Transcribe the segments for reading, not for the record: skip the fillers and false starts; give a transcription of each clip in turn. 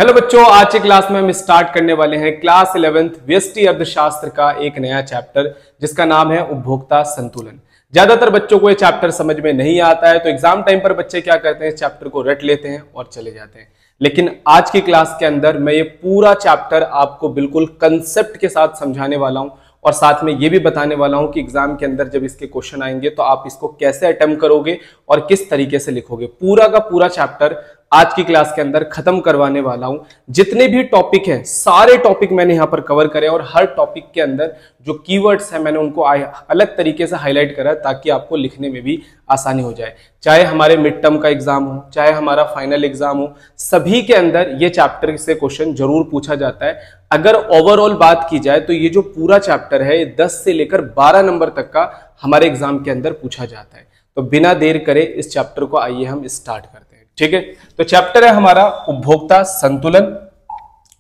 Hello बच्चों, आज की क्लास में हम स्टार्ट करने वाले हैं क्लास 11th व्यष्टि अर्थशास्त्र का एक नया चैप्टर जिसका नाम है उपभोक्ता संतुलन। ज्यादातर बच्चों को ये चैप्टर समझ में नहीं आता है, तो एग्जाम टाइम पर बच्चे क्या करते हैं, इस चैप्टर को रट लेते हैं और चले जाते हैं। लेकिन आज की क्लास के अंदर मैं ये पूरा चैप्टर आपको बिल्कुल कंसेप्ट के साथ समझाने वाला हूं और साथ में ये भी बताने वाला हूं कि एग्जाम के अंदर जब इसके क्वेश्चन आएंगे तो आप इसको कैसे अटेम्प्ट करोगे और किस तरीके से लिखोगे। पूरा का पूरा चैप्टर आज की क्लास के अंदर खत्म करवाने वाला हूं। जितने भी टॉपिक हैं सारे टॉपिक मैंने यहां पर कवर करे और हर टॉपिक के अंदर जो कीवर्ड्स हैं मैंने उनको अलग तरीके से हाईलाइट करा ताकि आपको लिखने में भी आसानी हो जाए। चाहे हमारे मिड टर्म का एग्जाम हो, चाहे हमारा फाइनल एग्जाम हो, सभी के अंदर ये चैप्टर से क्वेश्चन जरूर पूछा जाता है। अगर ओवरऑल बात की जाए तो ये जो पूरा चैप्टर है 10 से लेकर 12 नंबर तक का हमारे एग्जाम के अंदर पूछा जाता है। तो बिना देर करे इस चैप्टर को आइए हम स्टार्ट करते हैं। ठीक है, तो चैप्टर है हमारा उपभोक्ता संतुलन,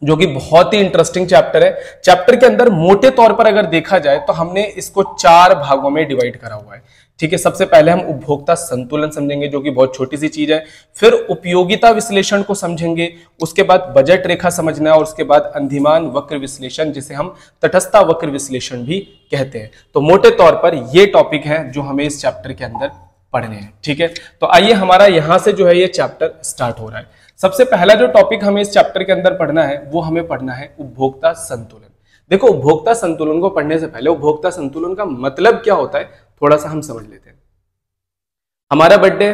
जो कि बहुत ही इंटरेस्टिंग चैप्टर है। चैप्टर के अंदर मोटे तौर पर अगर देखा जाए तो हमने इसको 4 भागों में डिवाइड करा हुआ है। ठीक है, सबसे पहले हम उपभोक्ता संतुलन समझेंगे जो कि बहुत छोटी सी चीज है, फिर उपयोगिता विश्लेषण को समझेंगे, उसके बाद बजट रेखा समझना है और उसके बाद अंधिमान वक्र विश्लेषण जिसे हम तटस्था वक्र विश्लेषण भी कहते हैं। तो मोटे तौर पर ये टॉपिक है जो हमें इस चैप्टर के अंदर पढ़ने हैं। ठीक है, तो आइए हमारा यहां से जो है ये चैप्टर स्टार्ट हो रहा है। सबसे पहला जो टॉपिक हमें इस चैप्टर के अंदर पढ़ना है वो हमें पढ़ना है उपभोक्ता संतुलन। देखो, उपभोक्ता संतुलन को पढ़ने से पहले उपभोक्ता संतुलन का मतलब क्या होता है थोड़ा सा हम समझ लेते हैं। हमारा बर्थडे,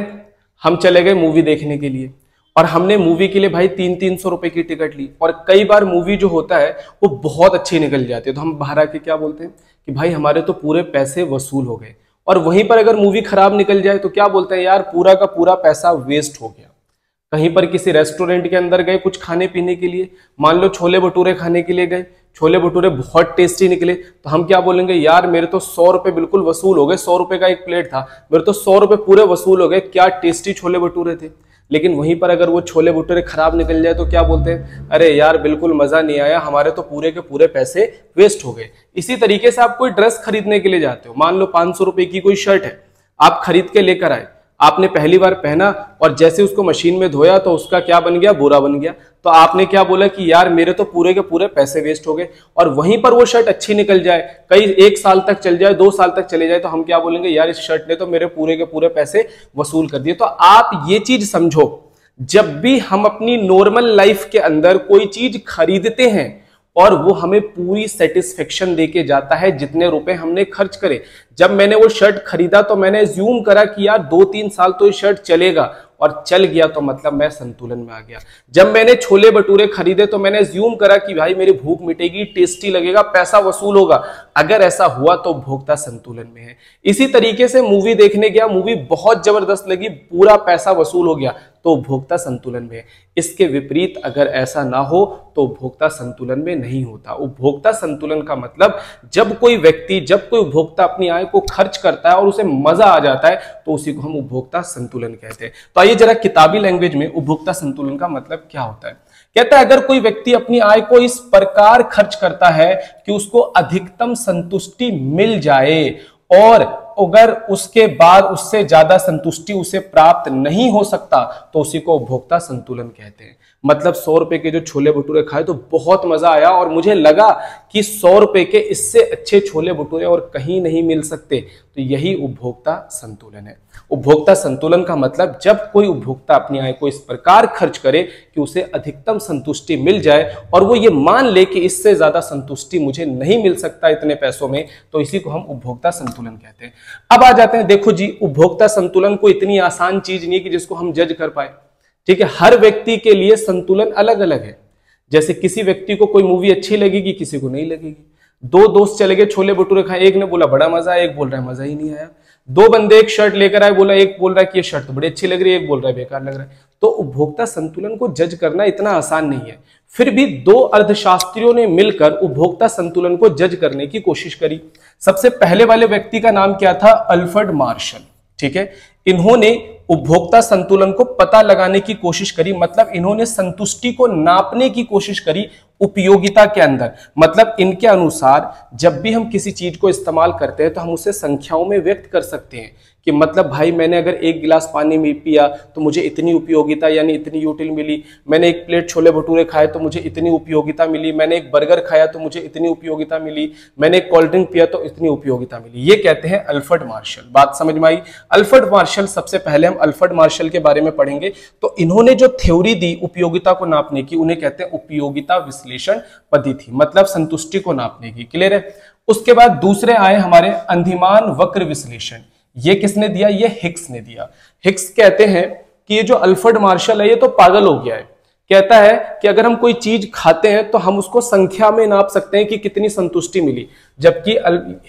हम चले गए मूवी देखने के लिए और हमने मूवी के लिए भाई 300-300 रुपए की टिकट ली और कई बार मूवी जो होता है वो बहुत अच्छी निकल जाती है, तो हम बाहर आके क्या बोलते हैं कि भाई हमारे तो पूरे पैसे वसूल हो गए। और वहीं पर अगर मूवी खराब निकल जाए तो क्या बोलते हैं, यार पूरा का पूरा पैसा वेस्ट हो गया। कहीं पर किसी रेस्टोरेंट के अंदर गए कुछ खाने पीने के लिए, मान लो छोले भटूरे खाने के लिए गए, छोले भटूरे बहुत टेस्टी निकले, तो हम क्या बोलेंगे, यार मेरे तो 100 रुपए बिल्कुल वसूल हो गए, 100 रुपए का एक प्लेट था, मेरे तो 100 रुपए पूरे वसूल हो गए, क्या टेस्टी छोले भटूरे थे। लेकिन वहीं पर अगर वो छोले भटूरे खराब निकल जाए तो क्या बोलते हैं, अरे यार बिल्कुल मजा नहीं आया, हमारे तो पूरे के पूरे पैसे वेस्ट हो गए। इसी तरीके से आप कोई ड्रेस खरीदने के लिए जाते हो, मान लो 500 रुपए की कोई शर्ट है, आप खरीद के लेकर आए, आपने पहली बार पहना और जैसे उसको मशीन में धोया तो उसका क्या बन गया, बोरा बन गया। तो आपने क्या बोला कि यार मेरे तो पूरे के पूरे पैसे वेस्ट हो गए। और वहीं पर वो शर्ट अच्छी निकल जाए, कई 1 साल तक चल जाए, 2 साल तक चले जाए, तो हम क्या बोलेंगे, यार इस शर्ट ने तो मेरे पूरे के पूरे पैसे वसूल कर दिए। तो आप ये चीज समझो, जब भी हम अपनी नॉर्मल लाइफ के अंदर कोई चीज खरीदते हैं और वो हमें पूरी सेटिस्फेक्शन देके जाता है जितने रुपए हमने खर्च करे। जब मैंने वो शर्ट खरीदा तो मैंने अज्यूम करा कि यार 2-3 साल तो ये शर्ट चलेगा, और चल गया तो मतलब मैं संतुलन में आ गया। जब मैंने छोले भटूरे खरीदे तो मैंने अज्यूम करा कि भाई मेरी भूख मिटेगी, टेस्टी लगेगा, पैसा वसूल होगा। अगर ऐसा हुआ तो उपभोक्ता संतुलन में है। इसी तरीके से मूवी देखने गया, मूवी बहुत जबरदस्त लगी, पूरा पैसा वसूल हो गया, तो उपभोक्ता संतुलन में है। इसके विपरीत अगर ऐसा ना हो तो उपभोक्ता संतुलन में नहीं होता। उपभोक्ता संतुलन का मतलब जब कोई व्यक्ति, जब कोई उपभोक्ता अपनी आय को खर्च करता है और उसे मजा आ जाता है तो उसी को हम उपभोक्ता संतुलन कहते हैं। तो आइए जरा किताबी लैंग्वेज में उपभोक्ता संतुलन का मतलब क्या होता है। कहता है, अगर कोई व्यक्ति अपनी आय को इस प्रकार खर्च करता है कि उसको अधिकतम संतुष्टि मिल जाए और अगर उसके बाद उससे ज्यादा संतुष्टि उसे प्राप्त नहीं हो सकता तो उसी को उपभोक्ता संतुलन कहते हैं। मतलब 100 रुपए के जो छोले भटूरे खाए तो बहुत मजा आया और मुझे लगा कि 100 रुपए के इससे अच्छे छोले भटूरे और कहीं नहीं मिल सकते, तो यही उपभोक्ता संतुलन है। उपभोक्ता संतुलन का मतलब जब कोई उपभोक्ता अपनी आय को इस प्रकार खर्च करे कि उसे अधिकतम संतुष्टि मिल जाए और वो ये मान ले कि इससे ज्यादा संतुष्टि मुझे नहीं मिल सकता इतने पैसों में, तो इसी को हम उपभोक्ता संतुलन कहते हैं। अब आ जाते हैं, देखो जी, उपभोक्ता संतुलन को इतनी आसान चीज नहीं है कि जिसको हम जज कर पाए। ठीक है, हर व्यक्ति के लिए संतुलन अलग अलग है। जैसे किसी व्यक्ति को कोई मूवी अच्छी लगेगी, किसी को नहीं लगेगी। 2 दोस्त चले गए छोले भटूरे खाए, एक ने बोला बड़ा मजा आया, एक बोल रहा है मजा ही नहीं आया। 2 बंदे एक शर्ट लेकर आए, बोला, एक बोल रहा है कि ये शर्ट तो बड़ी अच्छी लग रही है, एक बोल रहा है बेकार लग रहा है। तो उपभोक्ता संतुलन को जज करना इतना आसान नहीं है। फिर भी 2 अर्थशास्त्रियों ने मिलकर उपभोक्ता संतुलन को जज करने की कोशिश करी। सबसे पहले वाले व्यक्ति का नाम क्या था, अल्फ्रेड मार्शल। ठीक है, इन्होंने उपभोक्ता संतुलन को पता लगाने की कोशिश करी, मतलब इन्होंने संतुष्टि को नापने की कोशिश करी उपयोगिता के अंदर। मतलब इनके अनुसार जब भी हम किसी चीज को इस्तेमाल करते हैं तो हम उसे संख्याओं में व्यक्त कर सकते हैं कि मतलब भाई मैंने अगर 1 गिलास पानी में पिया तो मुझे इतनी उपयोगिता यानी इतनी यूटिल मिली, मैंने 1 प्लेट छोले भटूरे खाए तो मुझे इतनी उपयोगिता मिली, मैंने 1 बर्गर खाया तो मुझे इतनी उपयोगिता मिली, मैंने 1 कोल्ड ड्रिंक पिया तो इतनी उपयोगिता मिली। ये कहते हैं अल्फ्रेड मार्शल। बात समझ में आई? अल्फ्रेड मार्शल, सबसे पहले हम अल्फ्रेड मार्शल के बारे में पढ़ेंगे। तो इन्होंने जो थ्योरी दी उपयोगिता को नापने की, उन्हें कहते हैं उपयोगिता विश्लेषण पद्धति, मतलब संतुष्टि को नापने की। क्लियर है? उसके बाद दूसरे आए हमारे अंधिमान वक्र विश्लेषण। ये किसने दिया? ये हिक्स ने दिया। हिक्स कहते हैं कि ये जो अल्फ्रेड मार्शल है ये तो पागल हो गया है। कहता है कि अगर हम कोई चीज खाते हैं तो हम उसको संख्या में नाप सकते हैं कि कितनी संतुष्टि मिली, जबकि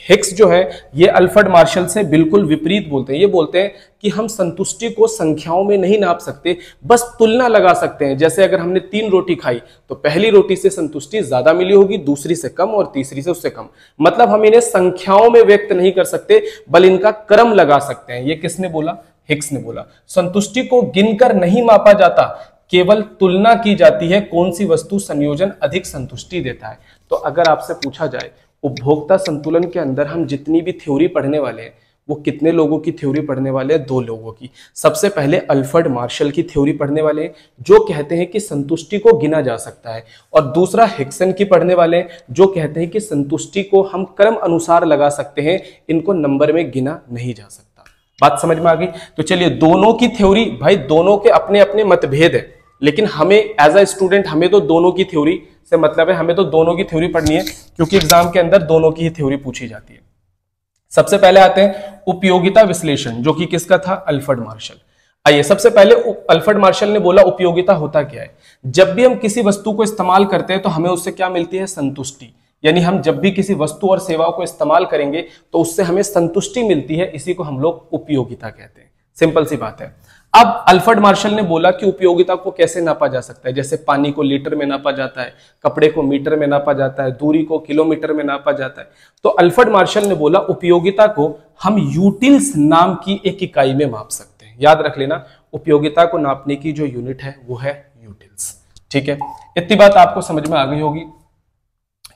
हिक्स जो है ये अल्फ्रेड मार्शल से बिल्कुल विपरीत बोलते हैं। ये बोलते हैं कि हम संतुष्टि को संख्याओं में नहीं नाप सकते, बस तुलना लगा सकते हैं। जैसे अगर हमने 3 रोटी खाई तो पहली रोटी से संतुष्टि ज्यादा मिली होगी, दूसरी से कम और तीसरी से उससे कम। मतलब हम इन्हें संख्याओं में व्यक्त नहीं कर सकते, बल्कि इनका क्रम लगा सकते हैं। ये किसने बोला? हिक्स ने बोला। संतुष्टि को गिनकर नहीं मापा जाता, केवल तुलना की जाती है कौन सी वस्तु संयोजन अधिक संतुष्टि देता है। तो अगर आपसे पूछा जाए उपभोक्ता संतुलन के अंदर हम जितनी भी थ्योरी पढ़ने वाले हैं वो कितने लोगों की थ्योरी पढ़ने वाले हैं? 2 लोगों की। सबसे पहले अल्फ्रेड मार्शल की थ्योरी पढ़ने वाले हैं जो कहते हैं कि संतुष्टि को गिना जा सकता है, और दूसरा हिक्सन की पढ़ने वाले हैं जो कहते हैं कि संतुष्टि को हम क्रम अनुसार लगा सकते हैं, इनको नंबर में गिना नहीं जा सकता। बात समझ में आ गई? तो चलिए, दोनों की थ्योरी, भाई दोनों के अपने अपने मतभेद है, लेकिन हमें एज अ स्टूडेंट हमें तो दोनों की थ्योरी से मतलब है, हमें तो दोनों की थ्योरी पढ़नी है, क्योंकि एग्जाम के अंदर दोनों की ही थ्योरी पूछी जाती है। सबसे पहले आते हैं उपयोगिता विश्लेषण, जो कि किसका था? Alfred Marshall. आइए, सबसे पहले अल्फ्रेड मार्शल ने बोला उपयोगिता होता क्या है। जब भी हम किसी वस्तु को इस्तेमाल करते हैं तो हमें उससे क्या मिलती है? संतुष्टि। यानी हम जब भी किसी वस्तु और सेवा को इस्तेमाल करेंगे तो उससे हमें संतुष्टि मिलती है, इसी को हम लोग उपयोगिता कहते हैं। सिंपल सी बात है। अब अल्फ्रेड मार्शल ने बोला कि उपयोगिता को कैसे नापा जा सकता है। जैसे पानी को लीटर में नापा जाता है, कपड़े को मीटर में नापा जाता है, दूरी को किलोमीटर में नापा जाता है। तो अल्फ्रेड मार्शल ने बोला उपयोगिता को हम यूटिल्स नाम की एक इकाई में माप सकते हैं। याद रख लेना, उपयोगिता को नापने की जो यूनिट है वो है यूटिल्स। ठीक है, इतनी बात आपको समझ में आ गई होगी।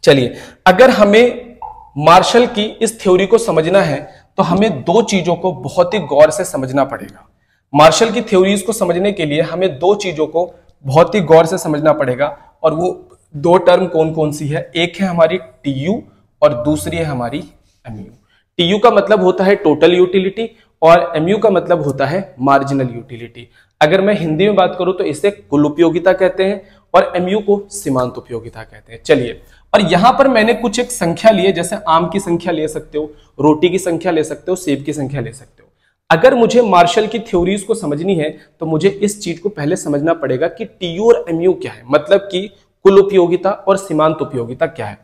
चलिए, अगर हमें मार्शल की इस थ्योरी को समझना है तो हमें 2 चीजों को बहुत ही गौर से समझना पड़ेगा। मार्शल की थ्योरीज को समझने के लिए हमें 2 चीजों को बहुत ही गौर से समझना पड़ेगा, और वो 2 टर्म कौन कौन सी है? एक है हमारी टीयू और दूसरी है हमारी एमयू। टीयू का मतलब होता है टोटल यूटिलिटी और एमयू का मतलब होता है मार्जिनल यूटिलिटी। अगर मैं हिंदी में बात करूं तो इसे कुल उपयोगिता कहते हैं और एमयू को सीमांत उपयोगिता कहते हैं। चलिए, और यहां पर मैंने कुछ एक संख्या ली है, जैसे आम की संख्या ले सकते हो, रोटी की संख्या ले सकते हो, सेब की संख्या ले सकते हो। अगर मुझे मार्शल की थ्योरीज को समझनी है तो मुझे इस चीज को पहले समझना पड़ेगा कि टीयू और एमयू क्या है, मतलब कि कुल उपयोगिता और सीमांत उपयोगिता क्या है।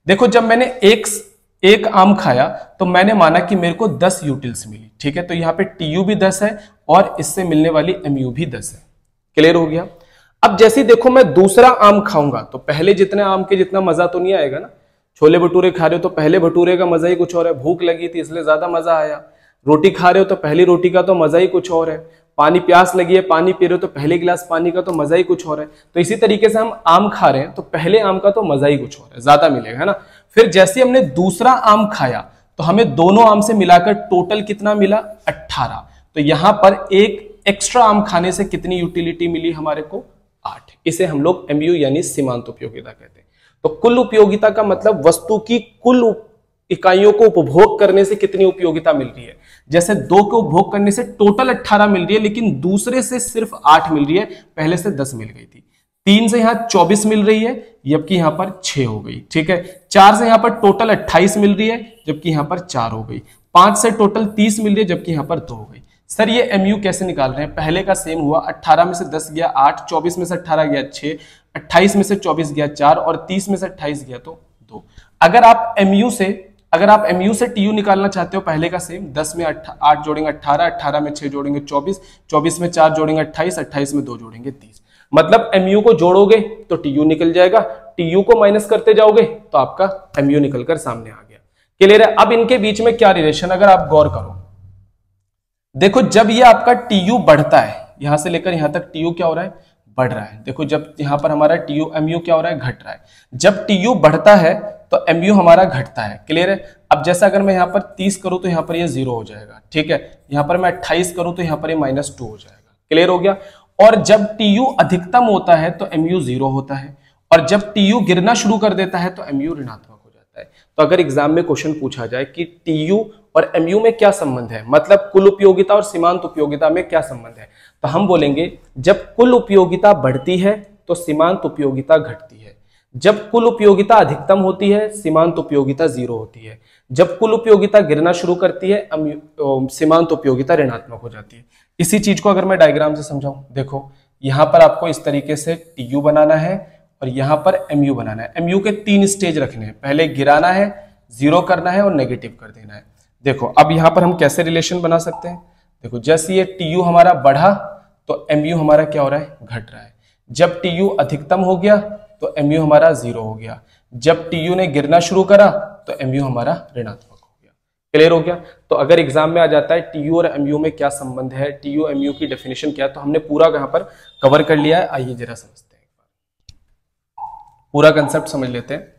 देखो, जब मैंने एक आम खाया तो मैंने माना कि मेरे को 10 यूटिल्स मिली। ठीक है, तो यहाँ पे टीयू भी 10 है और इससे मिलने वाली एमयू भी 10 है। क्लियर हो गया? अब जैसे देखो, मैं दूसरा आम खाऊंगा तो पहले जितने आम के जितना मजा तो नहीं आएगा ना। छोले भटूरे खा रहे हो तो पहले भटूरे का मजा ही कुछ और है, भूख लगी थी इसलिए ज्यादा मजा आया। रोटी खा रहे हो तो पहली रोटी का तो मजा ही कुछ और है। पानी, प्यास लगी है, पानी पी रहे हो तो पहले गिलास पानी का तो मजा ही कुछ और है। तो इसी तरीके से हम आम खा रहे हैं तो पहले आम का तो मजा ही कुछ और है, ज्यादा मिलेगा, है ना। फिर जैसे हमने दूसरा आम खाया तो हमें दोनों आम से मिलाकर टोटल कितना मिला? 18। तो यहां पर एक एक्स्ट्रा आम खाने से कितनी यूटिलिटी मिली हमारे को? 8। इसे हम लोग एमयू यानी सीमांत उपयोगिता कहते हैं। तो कुल उपयोगिता का मतलब वस्तु की कुल इकाइयों को उपभोग करने से कितनी उपयोगिता मिल रही है। जैसे 2 को उपभोग करने से टोटल 18 मिल रही है, लेकिन दूसरे से सिर्फ 8 मिल रही है, पहले से 10 मिल गई थी। 3 से यहां 24 मिल रही है, जबकि यहां पर 6 हो गई। ठीक है, 4 से यहां पर टोटल 28 मिल रही है, जबकि यहां पर 4 हो गई। 5 से टोटल 30 मिल रही है, जबकि यहां पर 2 हो गई। सर ये एमयू कैसे निकाल रहे हैं? पहले का सेम हुआ, 18 में से 10 गया 8, 24 में से 18 गया 6, 28 में से 24 गया 4 और 30 में से 28 गया तो 2। अगर आप एमयू से टीयू निकालना चाहते हो, पहले का सेम, 10 में 8 जोड़ेंगे 18, 18 में 6 जोड़ेंगे 24, 24 में 4 जोड़ेंगे 28, 28 में 2 जोड़ेंगे 30। मतलब एमयू को जोड़ोगे तो टीयू निकल जाएगा, टीयू को माइनस करते जाओगे तो आपका एमयू निकलकर सामने आ गया। क्लियर है? अब इनके बीच में क्या रिलेशन, अगर आप गौर करो, देखो जब ये आपका टीयू बढ़ता है, यहां से लेकर यहां तक टीयू क्या हो रहा है? बढ़ रहा है। देखो जब यहां पर हमारा टीयू एमयू क्या हो रहा है? घट रहा है। जब टीयू बढ़ता है तो एमयू हमारा घटता है। क्लियर है? अब जैसा अगर मैं यहाँ पर 30 करूं तो यहाँ पर ये 0 हो जाएगा, ठीक है। यहाँ पर मैं 28 करूं तो यहाँ पर ये -2 हो जाएगा। क्लियर हो गया। और जब TU अधिकतम होता है तो MU 0 होता है, और जब TU गिरना शुरू कर देता है तो MU ऋणात्मक हो जाता है। तो अगर एग्जाम में क्वेश्चन पूछा जाए कि TU और MU में क्या संबंध है, मतलब कुल उपयोगिता और सीमांत उपयोगिता में क्या संबंध है, तो हम बोलेंगे जब कुल उपयोगिता बढ़ती है तो सीमांत उपयोगिता घटती है, जब कुल उपयोगिता अधिकतम होती है सीमांत उपयोगिता 0 होती है, जब कुल उपयोगिता गिरना शुरू करती है सीमांत उपयोगिता ऋणात्मक हो जाती है। इसी चीज को अगर मैं डायग्राम से समझाऊं, देखो यहां पर आपको इस तरीके से TU बनाना है और यहां पर MU बनाना है। MU के 3 स्टेज रखने हैं, पहले गिराना है, 0 करना है और नेगेटिव कर देना है। देखो अब यहां पर हम कैसे रिलेशन बना सकते हैं, देखो जैसे ये TU हमारा बढ़ा तो MU हमारा क्या हो रहा है, घट रहा है। जब TU अधिकतम हो गया तो MU हमारा 0 हो गया, जब TU ने गिरना शुरू करा तो MU हमारा ऋणात्मक हो गया। क्लियर हो गया। तो अगर एग्जाम में आ जाता है TU और MU में क्या संबंध है, TU MU की डेफिनेशन क्या है, तो हमने पूरा यहाँ पर कवर कर लिया है। आइए जरा समझते हैं, पूरा कंसेप्ट समझ लेते हैं।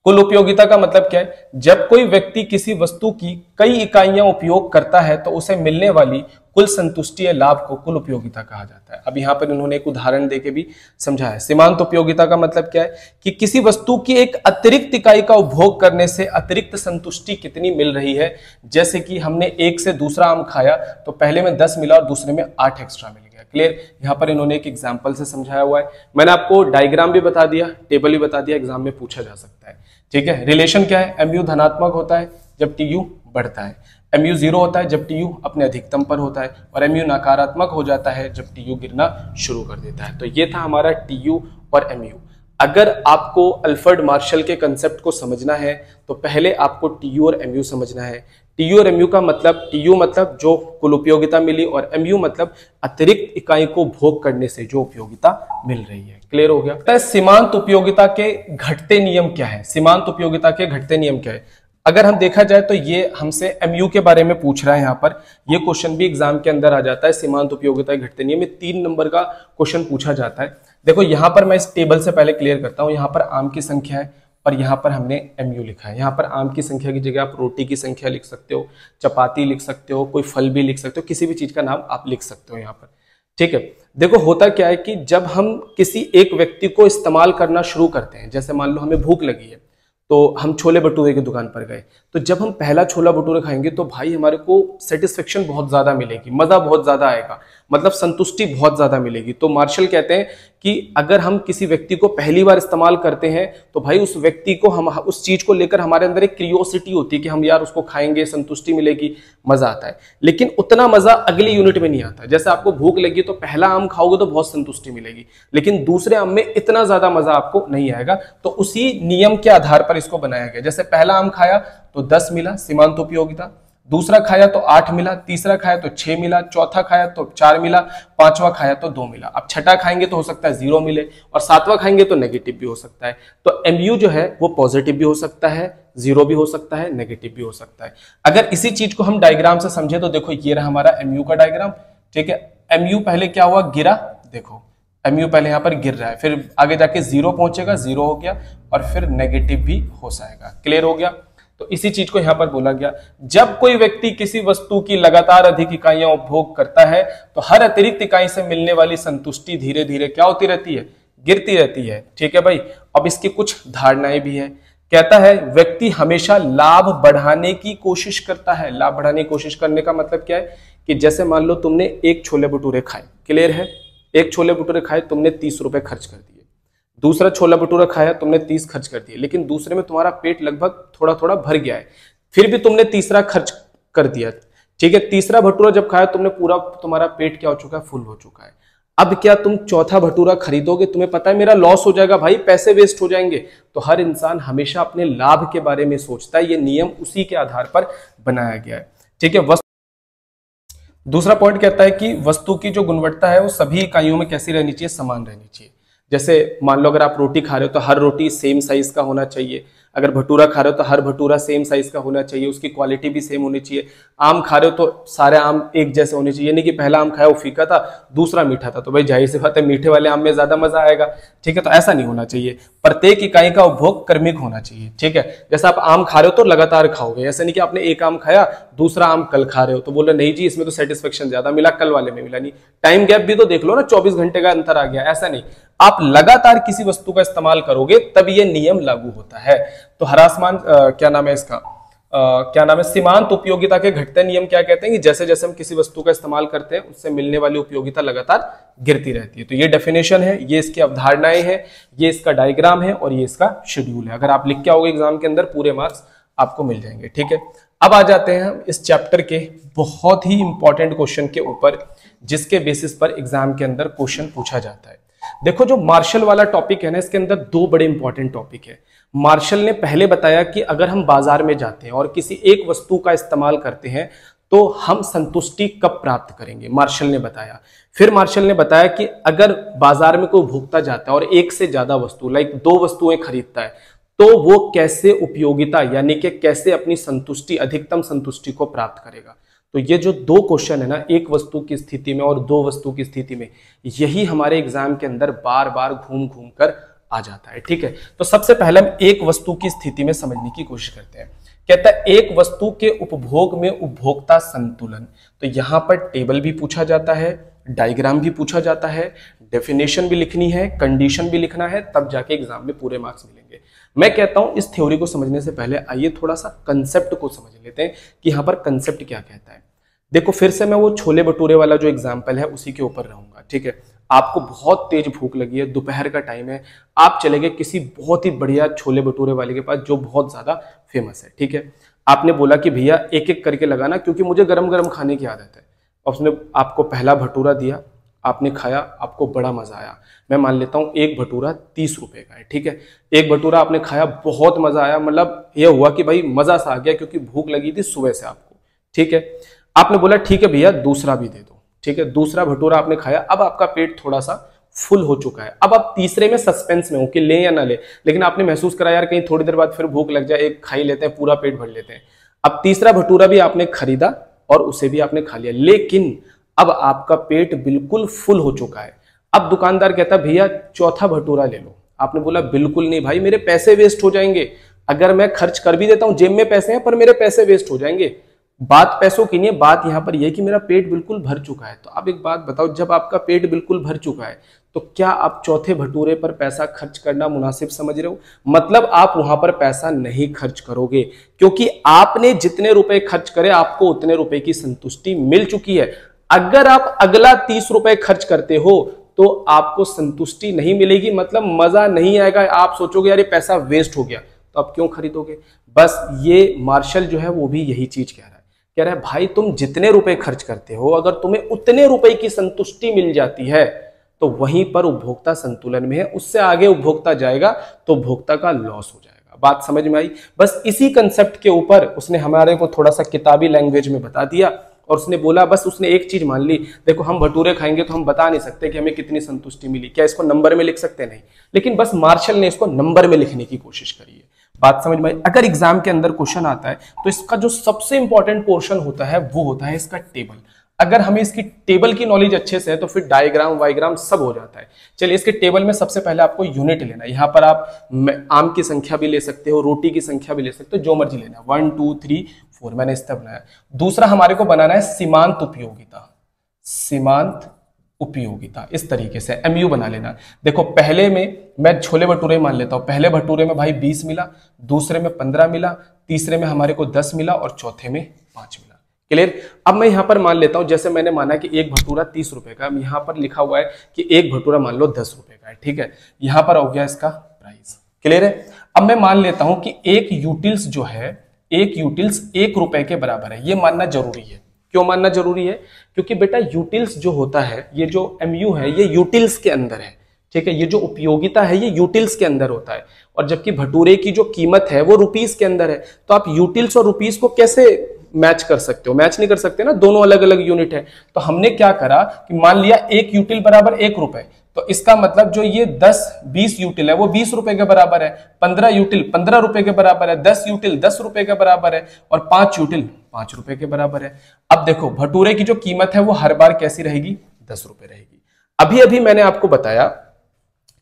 कुल उपयोगिता का मतलब क्या है, जब कोई व्यक्ति किसी वस्तु की कई इकाइयां उपयोग करता है तो उसे मिलने वाली कुल संतुष्टि या लाभ को कुल उपयोगिता कहा जाता है। अब यहाँ पर इन्होंने एक उदाहरण देके भी समझाया। सीमांत उपयोगिता का मतलब क्या है कि किसी वस्तु की एक अतिरिक्त इकाई का उपभोग करने से अतिरिक्त संतुष्टि कितनी मिल रही है। जैसे कि हमने एक से दूसरा आम खाया तो पहले में 10 मिला और दूसरे में 8 एक्स्ट्रा मिल गया। क्लियर। यहाँ पर इन्होंने एक एग्जाम्पल से समझाया हुआ है। मैंने आपको डायग्राम भी बता दिया, टेबल भी बता दिया, एग्जाम में पूछा जा सकता है। ठीक है। रिलेशन क्या है, MU धनात्मक होता है जब TU बढ़ता है, MU 0 होता है जब TU अपने अधिकतम पर होता है, और MU नकारात्मक हो जाता है जब TU गिरना शुरू कर देता है। तो ये था हमारा TU और MU। अगर आपको अल्फ्रेड मार्शल के कंसेप्ट को समझना है तो पहले आपको TU और MU समझना है। TU और MU का मतलब, TU मतलब जो कुल उपयोगिता मिली और MU मतलब अतिरिक्त इकाई को भोग करने से जो उपयोगिता मिल रही है। क्लियर हो गया। सीमांत उपयोगिता के घटते नियम क्या है, सीमांत उपयोगिता के घटते नियम क्या है। अगर हम देखा जाए तो ये हमसे MU के बारे में पूछ रहा है। यहाँ पर ये क्वेश्चन भी एग्जाम के अंदर आ जाता है। सीमांत उपयोगिता के घटते नियम में 3 नंबर का क्वेश्चन पूछा जाता है। देखो यहाँ पर मैं इस टेबल से पहले क्लियर करता हूँ। यहाँ पर आम की संख्या है और यहाँ पर हमने MU लिखा है। यहाँ पर आम की संख्या की जगह आप रोटी की संख्या लिख सकते हो, चपाती लिख सकते हो, कोई फल भी लिख सकते हो, किसी भी चीज का नाम आप लिख सकते हो यहाँ पर। ठीक है। देखो होता क्या है कि जब हम किसी एक व्यक्ति को इस्तेमाल करना शुरू करते हैं, जैसे मान लो हमें भूख लगी है तो हम छोले भटूरे की दुकान पर गए, तो जब हम पहला छोला भटूरा खाएंगे तो भाई हमारे को सेटिस्फेक्शन बहुत ज्यादा मिलेगी, मजा बहुत ज्यादा आएगा, मतलब संतुष्टि बहुत ज्यादा मिलेगी। तो मार्शल कहते हैं कि अगर हम किसी व्यक्ति को पहली बार इस्तेमाल करते हैं तो भाई उस व्यक्ति को, हम उस चीज को लेकर हमारे अंदर एक क्यूरियोसिटी होती है कि हम यार उसको खाएंगे, संतुष्टि मिलेगी, मजा आता है। लेकिन उतना मजा अगली यूनिट में नहीं आता। जैसे आपको भूख लगी तो पहला आम खाओगे तो बहुत संतुष्टि मिलेगी, लेकिन दूसरे आम में इतना ज्यादा मजा आपको नहीं आएगा। तो उसी नियम के आधार पर इसको बनाया गया। जैसे पहला आम खाया तो 10 मिला, सीमांत उपयोगिता, दूसरा खाया तो 8 मिला, तीसरा खाया तो 6 मिला, चौथा खाया तो 4 मिला, पांचवा खाया तो 2 मिला। अब छठा खाएंगे तो हो सकता है 0 मिले, और सातवां खाएंगे तो नेगेटिव भी हो सकता है। तो MU जो है वो पॉजिटिव भी हो सकता है, 0 भी हो सकता है, नेगेटिव भी हो सकता है। अगर इसी चीज को हम डायग्राम से समझे तो देखो ये रहा हमारा MU का डायग्राम। ठीक है। MU पहले क्या हुआ, गिरा। देखो MU पहले यहाँ पर गिर रहा है, फिर आगे जाके 0 पहुंचेगा, 0 हो गया, और फिर नेगेटिव भी हो जाएगा। क्लियर हो गया। तो इसी चीज को यहां पर बोला गया, जब कोई व्यक्ति किसी वस्तु की लगातार अधिक इकाइयां उपभोग करता है तो हर अतिरिक्त इकाई से मिलने वाली संतुष्टि धीरे धीरे क्या होती रहती है, गिरती रहती है। ठीक है भाई। अब इसकी कुछ धारणाएं भी है। कहता है व्यक्ति हमेशा लाभ बढ़ाने की कोशिश करता है। लाभ बढ़ाने की कोशिश करने का मतलब क्या है कि जैसे मान लो तुमने एक छोले भटूरे खाए, क्लियर है, एक छोले भटूरे खाए, तुमने 30 रुपए खर्च कर दिए। दूसरा छोला भटूरा खाया, तुमने 30 खर्च कर दिए, लेकिन दूसरे में तुम्हारा पेट लगभग थोड़ा थोड़ा भर गया है, फिर भी तुमने तीसरा खर्च कर दिया। ठीक है। तीसरा भटूरा जब खाया तुमने पूरा, तुम्हारा पेट क्या हो चुका है, फुल हो चुका है। अब क्या तुम चौथा भटूरा खरीदोगे, तुम्हें पता है मेरा लॉस हो जाएगा भाई, पैसे वेस्ट हो जाएंगे। तो हर इंसान हमेशा अपने लाभ के बारे में सोचता है। ये नियम उसी के आधार पर बनाया गया है। ठीक है। दूसरा पॉइंट कहता है कि वस्तु की जो गुणवत्ता है वो सभी इकाइयों में कैसी रहनी चाहिए, समान रहनी चाहिए। जैसे मान लो अगर आप रोटी खा रहे हो तो हर रोटी सेम साइज का होना चाहिए, अगर भटूरा खा रहे हो तो हर भटूरा सेम साइज का होना चाहिए, उसकी क्वालिटी भी सेम होनी चाहिए। आम खा रहे हो तो सारे आम एक जैसे होने चाहिए, नहीं कि पहला आम खाया वो फीका था दूसरा मीठा था, तो भाई जाहिर सी बात है मीठे वाले आम में ज्यादा मजा आएगा, ठीक है। तो ऐसा नहीं होना चाहिए, प्रत्येक इकाई का उपभोग क्रमिक होना चाहिए, ठीक है। जैसे आप आम खा रहे हो तो लगातार खाओगे, ऐसा नहीं कि आपने एक आम खाया दूसरा आम कल खा रहे हो तो बोल रहे नहीं जी इसमें तो सेटिस्फेक्शन ज्यादा मिला कल वाले में मिला नहीं, टाइम गैप भी तो देख लो ना, 24 घंटे का अंतर आ गया, ऐसा नहीं। आप लगातार किसी वस्तु का इस्तेमाल करोगे तब ये नियम लागू होता है। तो ह्रासमान क्या नाम है इसका, क्या नाम है, सीमांत उपयोगिता के घटते नियम क्या कहते हैं कि जैसे जैसे हम किसी वस्तु का इस्तेमाल करते हैं उससे मिलने वाली उपयोगिता लगातार गिरती रहती है। तो ये डेफिनेशन है, ये इसकी अवधारणाएं हैं, ये इसका डायग्राम है और ये इसका शेड्यूल है। अगर आप लिख के आओगे एग्जाम के अंदर पूरे मार्क्स आपको मिल जाएंगे, ठीक है। अब आ जाते हैं हम इस चैप्टर के बहुत ही इंपॉर्टेंट क्वेश्चन के ऊपर, जिसके बेसिस पर एग्जाम के अंदर क्वेश्चन पूछा जाता है। देखो जो मार्शल वाला टॉपिक है ना, इसके अंदर दो बड़े इंपॉर्टेंट टॉपिक है। मार्शल ने पहले बताया कि अगर हम बाजार में जाते हैं और किसी एक वस्तु का इस्तेमाल करते हैं तो हम संतुष्टि कब प्राप्त करेंगे, मार्शल ने बताया। फिर मार्शल ने बताया कि अगर बाजार में कोई उपभोक्ता जाता है और एक से ज्यादा वस्तु लाइक 2 वस्तुएं खरीदता है तो वो कैसे उपयोगिता यानी कि कैसे अपनी संतुष्टि, अधिकतम संतुष्टि को प्राप्त करेगा। तो ये जो 2 क्वेश्चन है ना, एक वस्तु की स्थिति में और 2 वस्तु की स्थिति में, यही हमारे एग्जाम के अंदर बार बार घूम घूम कर आ जाता है, ठीक है। तो सबसे पहले हम एक वस्तु की स्थिति में समझने की कोशिश करते हैं। कहता है एक वस्तु के उपभोग में उपभोक्ता संतुलन। तो यहां पर टेबल भी पूछा जाता है, डायग्राम भी पूछा जाता है, डेफिनेशन भी लिखनी है, कंडीशन भी लिखना है, तब जाके एग्जाम में पूरे मार्क्स मिलेंगे। मैं कहता हूं इस थ्योरी को समझने से पहले आइए थोड़ा सा कंसेप्ट को समझ लेते हैं कि यहां पर कंसेप्ट क्या कहता है। देखो फिर से मैं वो छोले भटूरे वाला जो एग्जाम्पल है उसी के ऊपर रहूंगा, ठीक है। आपको बहुत तेज भूख लगी है, दोपहर का टाइम है, आप चले गए किसी बहुत ही बढ़िया छोले भटूरे वाले के पास जो बहुत ज्यादा फेमस है, ठीक है। आपने बोला कि भैया एक एक करके लगाना क्योंकि मुझे गरम गरम खाने की आदत है। और उसने आपको पहला भटूरा दिया, आपने खाया, आपको बड़ा मजा आया। मैं मान लेता हूं एक भटूरा 30 रुपए का है, ठीक है। एक भटूरा आपने खाया, बहुत मजा आया, मतलब यह हुआ कि भाई मजा सा आ गया क्योंकि भूख लगी थी सुबह से आपको, ठीक है। आपने बोला ठीक है भैया दूसरा भी दे दो, ठीक है। दूसरा भटूरा आपने खाया, अब आपका पेट थोड़ा सा फुल हो चुका है। अब आप तीसरे में सस्पेंस में हो कि ले या ना ले, लेकिन आपने महसूस करा यार कहीं थोड़ी देर बाद फिर भूख लग जाए, एक खा ही लेते हैं, पूरा पेट भर लेते हैं। अब तीसरा भटूरा भी आपने खरीदा और उसे भी आपने खा लिया, लेकिन अब आपका पेट बिल्कुल फुल हो चुका है। अब दुकानदार कहता है भैया चौथा भटूरा ले लो। आपने बोला बिल्कुल नहीं भाई, मेरे पैसे वेस्ट हो जाएंगे, अगर मैं खर्च कर भी देता हूं जेब में पैसे हैं पर मेरे पैसे वेस्ट हो जाएंगे। बात पैसों की नहीं है, बात यहां पर यह कि मेरा पेट बिल्कुल भर चुका है। तो अब एक बात बताओ, जब आपका पेट बिल्कुल भर चुका है तो क्या आप चौथे भटूरे पर पैसा खर्च करना मुनासिब समझ रहे हो? मतलब आप वहां पर पैसा नहीं खर्च करोगे क्योंकि आपने जितने रुपए खर्च करे आपको उतने रुपए की संतुष्टि मिल चुकी है। अगर आप अगला 30 रुपए खर्च करते हो तो आपको संतुष्टि नहीं मिलेगी, मतलब मजा नहीं आएगा, आप सोचोगे यार ये पैसा वेस्ट हो गया, तो आप क्यों खरीदोगे? बस ये मार्शल जो है वो भी यही चीज कह रहा है भाई तुम जितने रुपए खर्च करते हो अगर तुम्हें उतने रुपए की संतुष्टि मिल जाती है तो वहीं पर उपभोक्ता संतुलन में है, उससे आगे उपभोक्ता जाएगा तो उपभोक्ता का लॉस हो जाएगा। बात समझ में आई? बस इसी कंसेप्ट के ऊपर उसने हमारे को थोड़ा सा किताबी लैंग्वेज में बता दिया और उसने बोला, बस उसने एक चीज मान ली, देखो हम भटूरे खाएंगे तो हम बता नहीं सकते कि हमें कितनी संतुष्टि मिली, क्या इसको नंबर में लिख सकते? नहीं, लेकिन बस मार्शल ने इसको नंबर में लिखने की कोशिश करी है। बात समझ में आई? अगर एग्जाम के अंदर क्वेश्चन आता है तो इसका जो सबसे इंपॉर्टेंट पोर्शन होता है वो होता है इसका टेबल। अगर हमें इसकी टेबल की नॉलेज अच्छे से है तो फिर डायग्राम वाइग्राम सब हो जाता है। चलिए इसके टेबल में सबसे पहले आपको यूनिट लेना है। यहाँ पर आप आम की संख्या भी ले सकते हो, रोटी की संख्या भी ले सकते हो, जो मर्जी लेना, 1 2 3 4 मैंने इस तरह बनाया। दूसरा हमारे को बनाना है सीमांत उपयोगिता, सीमांत उपयोगिता इस तरीके से MU बना लेना। देखो पहले में मैं छोले भटूरे मान लेता हूं, पहले भटूरे में भाई 20 मिला, दूसरे में 15 मिला, तीसरे में हमारे को 10 मिला और चौथे में 5 मिला। क्लियर? अब मैं यहां पर मान लेता हूं, जैसे मैंने माना कि एक भटूरा 30 रुपए का, यहां पर लिखा हुआ है कि एक भटूरा मान लो 10 रुपए का है, ठीक है। यहां पर हो गया इसका प्राइस। क्लियर है? अब मैं मान लेता हूं कि एक यूटिल्स जो है, एक यूटिल्स 1 रुपए के बराबर है। ये मानना जरूरी है। क्यों मानना जरूरी है? क्योंकि बेटा यूटिल्स जो होता है, ये जो MU है ये यूटिल्स के अंदर है, ठीक है। ये जो उपयोगिता है ये यूटिल्स के अंदर होता है, और जबकि भटूरे की जो कीमत है वो रुपीस के अंदर है। तो आप यूटिल्स और रुपीस को कैसे मैच कर सकते हो? मैच नहीं कर सकते ना, दोनों अलग अलग यूनिट है। तो हमने क्या करा कि मान लिया एक यूटिल बराबर 1 रुपए, तो इसका मतलब जो ये 10-20 यूटिल है वो 20 रुपए के बराबर है, 15 यूटिल 15 रुपए के बराबर है, 10 यूटिल 10 रुपए के बराबर है और 5 यूटिल 5 रुपए के बराबर है। अब देखो भटूरे की जो कीमत है वो हर बार कैसी रहेगी, 10 रुपए रहेगी। अभी अभी मैंने आपको बताया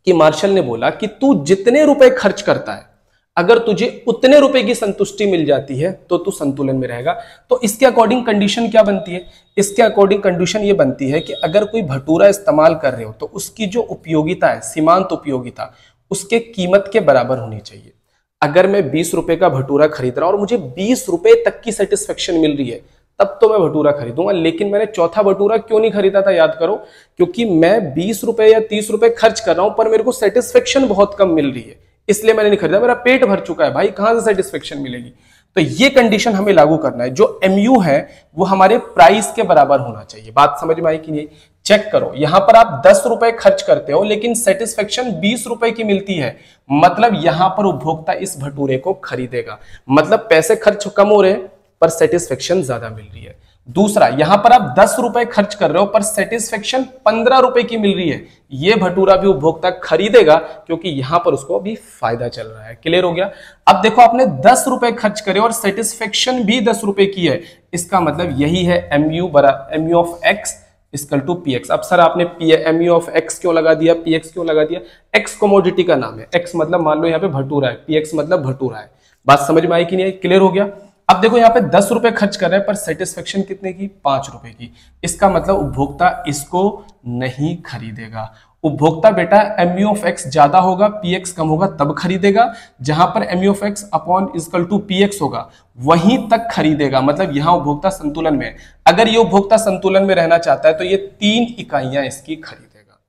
कि मार्शल ने बोला कि तू जितने रुपए खर्च करता है अगर तुझे उतने रुपए की संतुष्टि मिल जाती है तो तू संतुलन में रहेगा। तो इसके अकॉर्डिंग कंडीशन क्या बनती है, इसके अकॉर्डिंग कंडीशन ये बनती है कि अगर कोई भटूरा इस्तेमाल कर रहे हो तो उसकी जो उपयोगिता है, सीमांत उपयोगिता, उसके कीमत के बराबर होनी चाहिए। अगर मैं 20 रुपए का भटूरा खरीद रहा हूं और मुझे 20 रुपए तक की सेटिस्फेक्शन मिल रही है तब तो मैं भटूरा खरीदूंगा। लेकिन मैंने चौथा भटूरा क्यों नहीं खरीदा था, याद करो, क्योंकि मैं 20 रुपए या 30 रुपए खर्च कर रहा हूं पर मेरे को सेटिस्फेक्शन बहुत कम मिल रही है, इसलिए मैंने नहीं खरीदा। मेरा पेट भर चुका है भाई, कहां से सेटिस्फेक्शन मिलेगी। तो ये कंडीशन हमें लागू करना है, जो एमयू है वो हमारे प्राइस के बराबर होना चाहिए। बात समझ में आई कि नहीं? चेक करो, यहां पर आप 10 रुपए खर्च करते हो लेकिन सेटिस्फेक्शन 20 रुपए की मिलती है, मतलब यहां पर उपभोक्ता इस भटूरे को खरीदेगा। मतलब पैसे खर्च कम हो रहे हैं पर सेटिस्फेक्शन ज्यादा मिल रही है। दूसरा, यहां पर आप 10 रुपए खर्च कर रहे हो पर सेटिस्फेक्शन 15 रुपए की मिल रही है, यह भटूरा भी उपभोक्ता खरीदेगा क्योंकि यहां पर उसको अभी फायदा चल रहा है। क्लियर हो गया? अब देखो आपने 10 रुपए खर्च करे और सेटिस्फेक्शन भी 10 रुपए की है, इसका मतलब यही है mu of x equal to p x. अब सर आपने एमयू ऑफ एक्स क्यों लगा दिया, पी एक्स क्यों लगा दिया? एक्स कमोडिटी का नाम है, एक्स मतलब मान लो यहाँ पे भटूरा है, पी एक्स मतलब भटूरा है। बात समझ में आई कि नहीं? क्लियर हो गया? अब देखो यहाँ पे 10 रुपए खर्च कर रहे हैं पर सेटिस्फेक्शन कितने की, 5 रुपए की, इसका मतलब उपभोक्ता इसको नहीं खरीदेगा। उपभोक्ता बेटा एमयू ऑफ एक्स ज्यादा होगा, पी एक्स कम होगा तब खरीदेगा। जहां पर mu of x upon equal to p x होगा वहीं तक खरीदेगा, मतलब यहां उपभोक्ता संतुलन में है। अगर ये उपभोक्ता संतुलन में रहना चाहता है तो ये 3 इकाइयां इसकी खरीदेगा।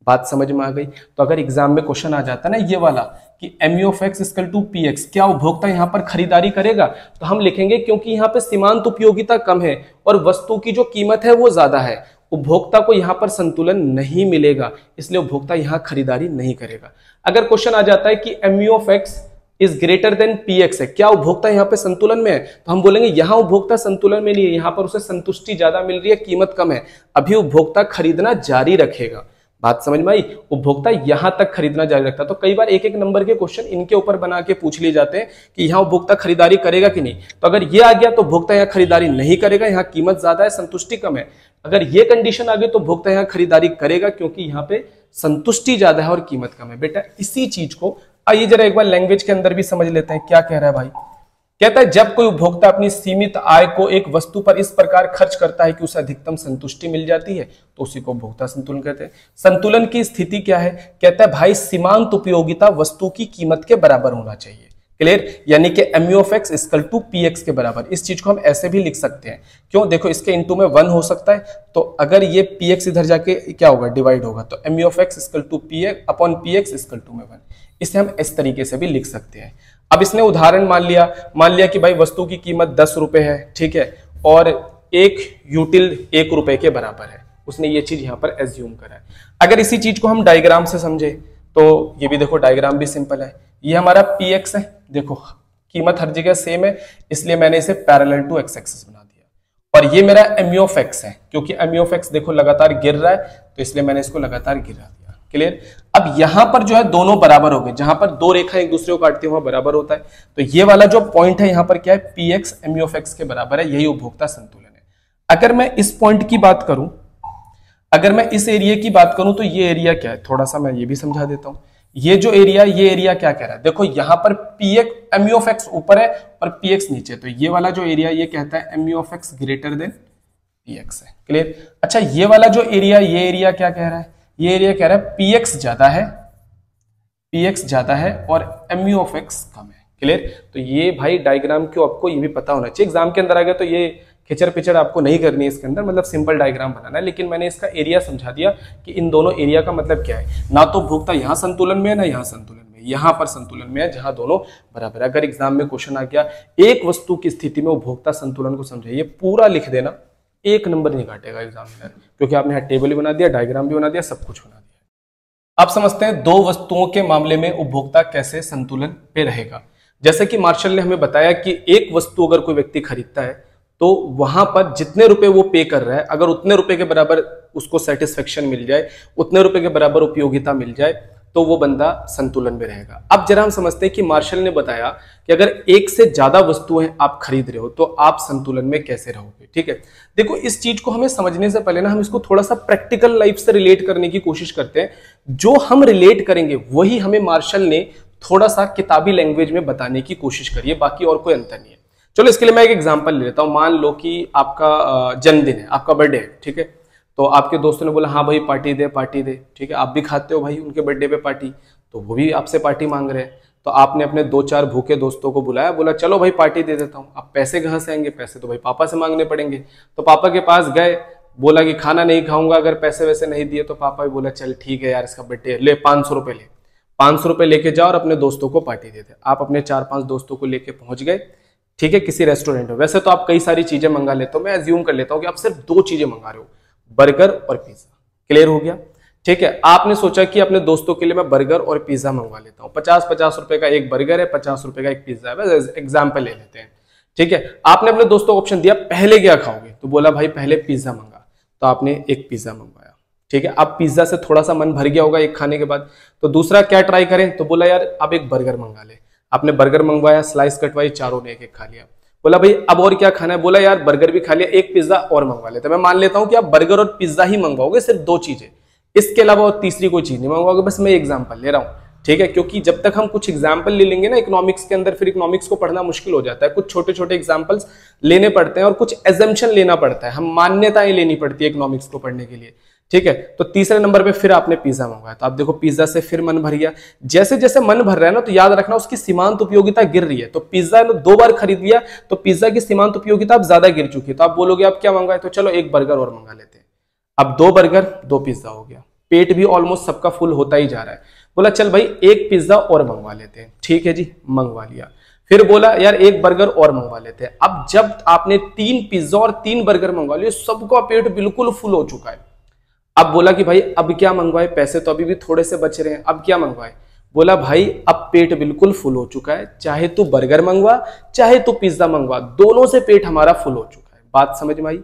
बात समझ में आ गई? तो अगर एग्जाम में क्वेश्चन आ जाता है ना ये वाला कि mu of x equal to p x, क्या उपभोक्ता यहां पर खरीदारी करेगा, तो हम लिखेंगे क्योंकि यहां पे सीमांत उपयोगिता कम है और वस्तु की जो कीमत है वो ज्यादा है, उपभोक्ता को यहां पर संतुलन नहीं मिलेगा, इसलिए उपभोक्ता यहां खरीदारी नहीं करेगा। अगर क्वेश्चन आ जाता है कि mu of x is greater than P x है, क्या उपभोक्ता यहां पे संतुलन में है, तो हम बोलेंगे यहां उपभोक्ता संतुलन में नहीं है, यहां पर उसे संतुष्टि ज्यादा मिल रही है, कीमत कम है, अभी उपभोक्ता खरीदना जारी रखेगा। बात समझ में आई? उपभोक्ता यहां तक खरीदना जारी रखता है। तो कई बार एक एक नंबर के क्वेश्चन इनके ऊपर बना के पूछ लिए जाते हैं कि यहां उपभोक्ता खरीदारी करेगा कि नहीं। तो अगर ये आ गया तो उपभोक्ता यहां खरीदारी नहीं करेगा, यहां कीमत ज्यादा है, संतुष्टि कम है। अगर ये कंडीशन आ गई तो उपभोक्ता यहां खरीदारी करेगा क्योंकि यहां पे संतुष्टि ज्यादा है और कीमत कम है। बेटा इसी चीज को आइए जरा एक बार लैंग्वेज के अंदर भी समझ लेते हैं, क्या कह रहा है भाई। कहता है जब कोई उपभोक्ता अपनी सीमित आय को एक वस्तु पर इस प्रकार खर्च करता है कि उसे अधिकतम संतुष्टि मिल जाती है तो उसी को उपभोक्ता संतुलन कहते हैं। संतुलन की स्थिति क्या है? कहता है भाई सीमांत उपयोगिता वस्तु की कीमत के बराबर होना चाहिए। क्लियर? यानी कि mu of x equal to p x के बराबर। इस चीज को हम ऐसे भी लिख सकते हैं, क्यों? देखो इसके इनटू में 1 हो सकता है, तो अगर ये पी एक्स इधर जाके क्या होगा, डिवाइड होगा, तो mu of x equal to p x upon p x equal to में 1। इसे हम इस तरीके से भी लिख सकते हैं। अब इसने उदाहरण मान लिया कि भाई वस्तु की कीमत 10 रुपए है, ठीक है, और एक यूटिल 1 रुपए के बराबर है। उसने ये चीज यहां पर एज्यूम करा है। अगर इसी चीज को हम डायग्राम से समझे तो ये भी देखो डायग्राम भी सिंपल है। ये हमारा पी एक्स है, देखो कीमत हर जगह सेम है इसलिए मैंने इसे पैरेलल टू एक्स एक्सिस बना दिया। और ये मेरा एमयू ऑफ एक्स है, क्योंकि एमयू ऑफ एक्स देखो लगातार गिर रहा है तो इसलिए मैंने इसको लगातार गिरा दिया। क्लियर? अब यहां पर जो है दोनों बराबर हो गए, जहां पर दो रेखा एक दूसरे को काटती है वहां बराबर होता है। तो ये वाला जो पॉइंट है यहां पर क्या है, P x MU of x के बराबर है, यही उपभोक्ता संतुलन है। अगर मैं इस पॉइंट की बात करूं, अगर मैं इस एरिया की बात करूं तो ये एरिया क्या है, थोड़ा सा मैं ये भी समझा देता हूं। ये जो एरिया, ये एरिया क्या कह रहा है, देखो यहां पर P x MU of x ऊपर है और पी एक्स नीचे, तो ये वाला जो एरिया ये कहता है mu of x greater than P x है। क्लियर? अच्छा ये वाला जो एरिया, ये एरिया क्या कह रहा है, ये एरिया कह रहा है पी एक्स ज्यादा है और एमयू ऑफ एक्स कम है। क्लियर? तो ये भाई डायग्राम क्यों आपको ये भी पता होना चाहिए। एग्जाम के अंदर आ गया तो ये खिचड़ पिचड़ आपको नहीं करनी है इसके अंदर, मतलब सिंपल डायग्राम बनाना है। लेकिन मैंने इसका एरिया समझा दिया कि इन दोनों एरिया का मतलब क्या है। ना तो उपभोक्ता यहाँ संतुलन में है ना यहाँ संतुलन में, यहाँ पर संतुलन में है जहां दोनों बराबर है। अगर एग्जाम में क्वेश्चन आ गया एक वस्तु की स्थिति में उपभोक्ता संतुलन को समझे, ये पूरा लिख देना, 1 नंबर नहीं काटेगा एग्जाम में, क्योंकि आपने यहाँ टेबल भी बना दिया, डायग्राम भी बना दिया, सब कुछ बना दिया। अब समझते हैं दो वस्तुओं के मामले में उपभोक्ता कैसे संतुलन पे रहेगा। जैसे कि मार्शल ने हमें बताया कि एक वस्तु अगर कोई व्यक्ति खरीदता है तो वहां पर जितने रुपए वो पे कर रहा है, अगर उतने रुपए के बराबर उसको सेटिस्फेक्शन मिल जाए, उतने रुपए के बराबर उपयोगिता मिल जाए, तो वो बंदा संतुलन में रहेगा। अब जरा हम समझते हैं कि मार्शल ने बताया कि अगर एक से ज्यादा वस्तुएं आप खरीद रहे हो तो आप संतुलन में कैसे रहोगे। ठीक है, देखो इस चीज को हमें समझने से पहले ना हम इसको थोड़ा सा प्रैक्टिकल लाइफ से रिलेट करने की कोशिश करते हैं। जो हम रिलेट करेंगे वही हमें मार्शल ने थोड़ा सा किताबी लैंग्वेज में बताने की कोशिश करी है, बाकी और कोई अंतर नहीं है। चलो इसके लिए मैं एक एग्जांपल ले लेता हूं। मान लो कि आपका जन्मदिन है, आपका बर्थडे है, ठीक है, तो आपके दोस्तों ने बोला हाँ भाई पार्टी दे पार्टी दे, ठीक है, आप भी खाते हो भाई उनके बर्थडे पे पार्टी, तो वो भी आपसे पार्टी मांग रहे हैं। तो आपने अपने 2-4 भूखे दोस्तों को बुलाया, बोला चलो भाई पार्टी दे देता हूँ। अब पैसे कहाँ से आएंगे? पैसे तो भाई पापा से मांगने पड़ेंगे। तो पापा के पास गए, बोला कि खाना नहीं खाऊंगा अगर पैसे वैसे नहीं दिए। तो पापा भी बोला चल ठीक है यार, इसका बर्थडे ले 500 रुपए ले, 500 रुपए लेके जाओ और अपने दोस्तों को पार्टी दे दे। आप अपने 4-5 दोस्तों को लेके पहुंच गए, ठीक है, किसी रेस्टोरेंट में। वैसे तो आप कई सारी चीजें मंगा लेते हो, मैं एज्यूम कर लेता हूँ कि आप सिर्फ 2 चीजें मंगा रहे हो, बर्गर और पिज्जा। क्लियर हो गया? ठीक है, आपने सोचा कि अपने दोस्तों के लिए मैं बर्गर और पिज्जा मंगवा लेता हूँ। 50-50 रुपए का एक बर्गर है, 50 रुपए का एक पिज्जा है, एग्जाम्पल ले लेते हैं। ठीक है, आपने अपने दोस्तों को ऑप्शन दिया पहले क्या खाओगे, तो बोला भाई पहले पिज्जा मंगा, तो आपने एक पिज्जा मंगवाया। ठीक है, अब पिज्जा से थोड़ा सा मन भर गया होगा एक खाने के बाद, तो दूसरा क्या ट्राई करें, तो बोला यार अब एक बर्गर मंगा ले। आपने बर्गर मंगवाया, स्लाइस कटवाई, चारों ने एक खा लिया। बोला भाई अब और क्या खाना है, बोला यार बर्गर भी खा लिया, एक पिज्जा और मंगवा लेते। मैं मान लेता हूं कि आप बर्गर और पिज्जा ही मंगवाओगे, सिर्फ 2 चीजें, इसके अलावा और तीसरी कोई चीज नहीं मंगवाओगे। बस मैं एग्जांपल ले रहा हूं, ठीक है, क्योंकि जब तक हम कुछ एग्जांपल ले लेंगे ना इकोनॉमिक्स के अंदर, फिर इकोनॉमिक्स को पढ़ना मुश्किल हो जाता है। कुछ छोटे छोटे एग्जांपल्स लेने पड़ते हैं और कुछ एजम्पशन लेना पड़ता है, हम मान्यताएं लेनी पड़ती है इकोनॉमिक्स को पढ़ने के लिए। ठीक है, तो तीसरे नंबर पे फिर आपने पिज्जा मंगवाया, तो आप देखो पिज्जा से फिर मन भर गया। जैसे जैसे मन भर रहा है ना, तो याद रखना उसकी सीमांत उपयोगिता गिर रही है। तो पिज्जा ने 2 बार खरीद लिया, तो पिज्जा की सीमांत उपयोगिता अब ज्यादा गिर चुकी है। तो आप बोलोगे आप क्या मंगाए, तो चलो एक बर्गर और मंगा लेते हैं। अब 2 बर्गर 2 पिज्जा हो गया, पेट भी ऑलमोस्ट सबका फुल होता ही जा रहा है। बोला चल भाई एक पिज्जा और मंगवा लेते हैं, ठीक है जी, मंगवा लिया। फिर बोला यार एक बर्गर और मंगवा लेते हैं। अब जब आपने 3 पिज्जा और 3 बर्गर मंगवा लिए, सबका पेट बिल्कुल फुल हो चुका है। अब बोला कि भाई अब क्या मंगवाए, पैसे तो अभी भी थोड़े से बच रहे हैं, अब क्या मंगवाए। बोला भाई अब पेट बिल्कुल फुल हो चुका है, चाहे तू बर्गर मंगवा चाहे तू पिज्जा मंगवा, दोनों से पेट हमारा फुल हो चुका है। बात समझ में आई?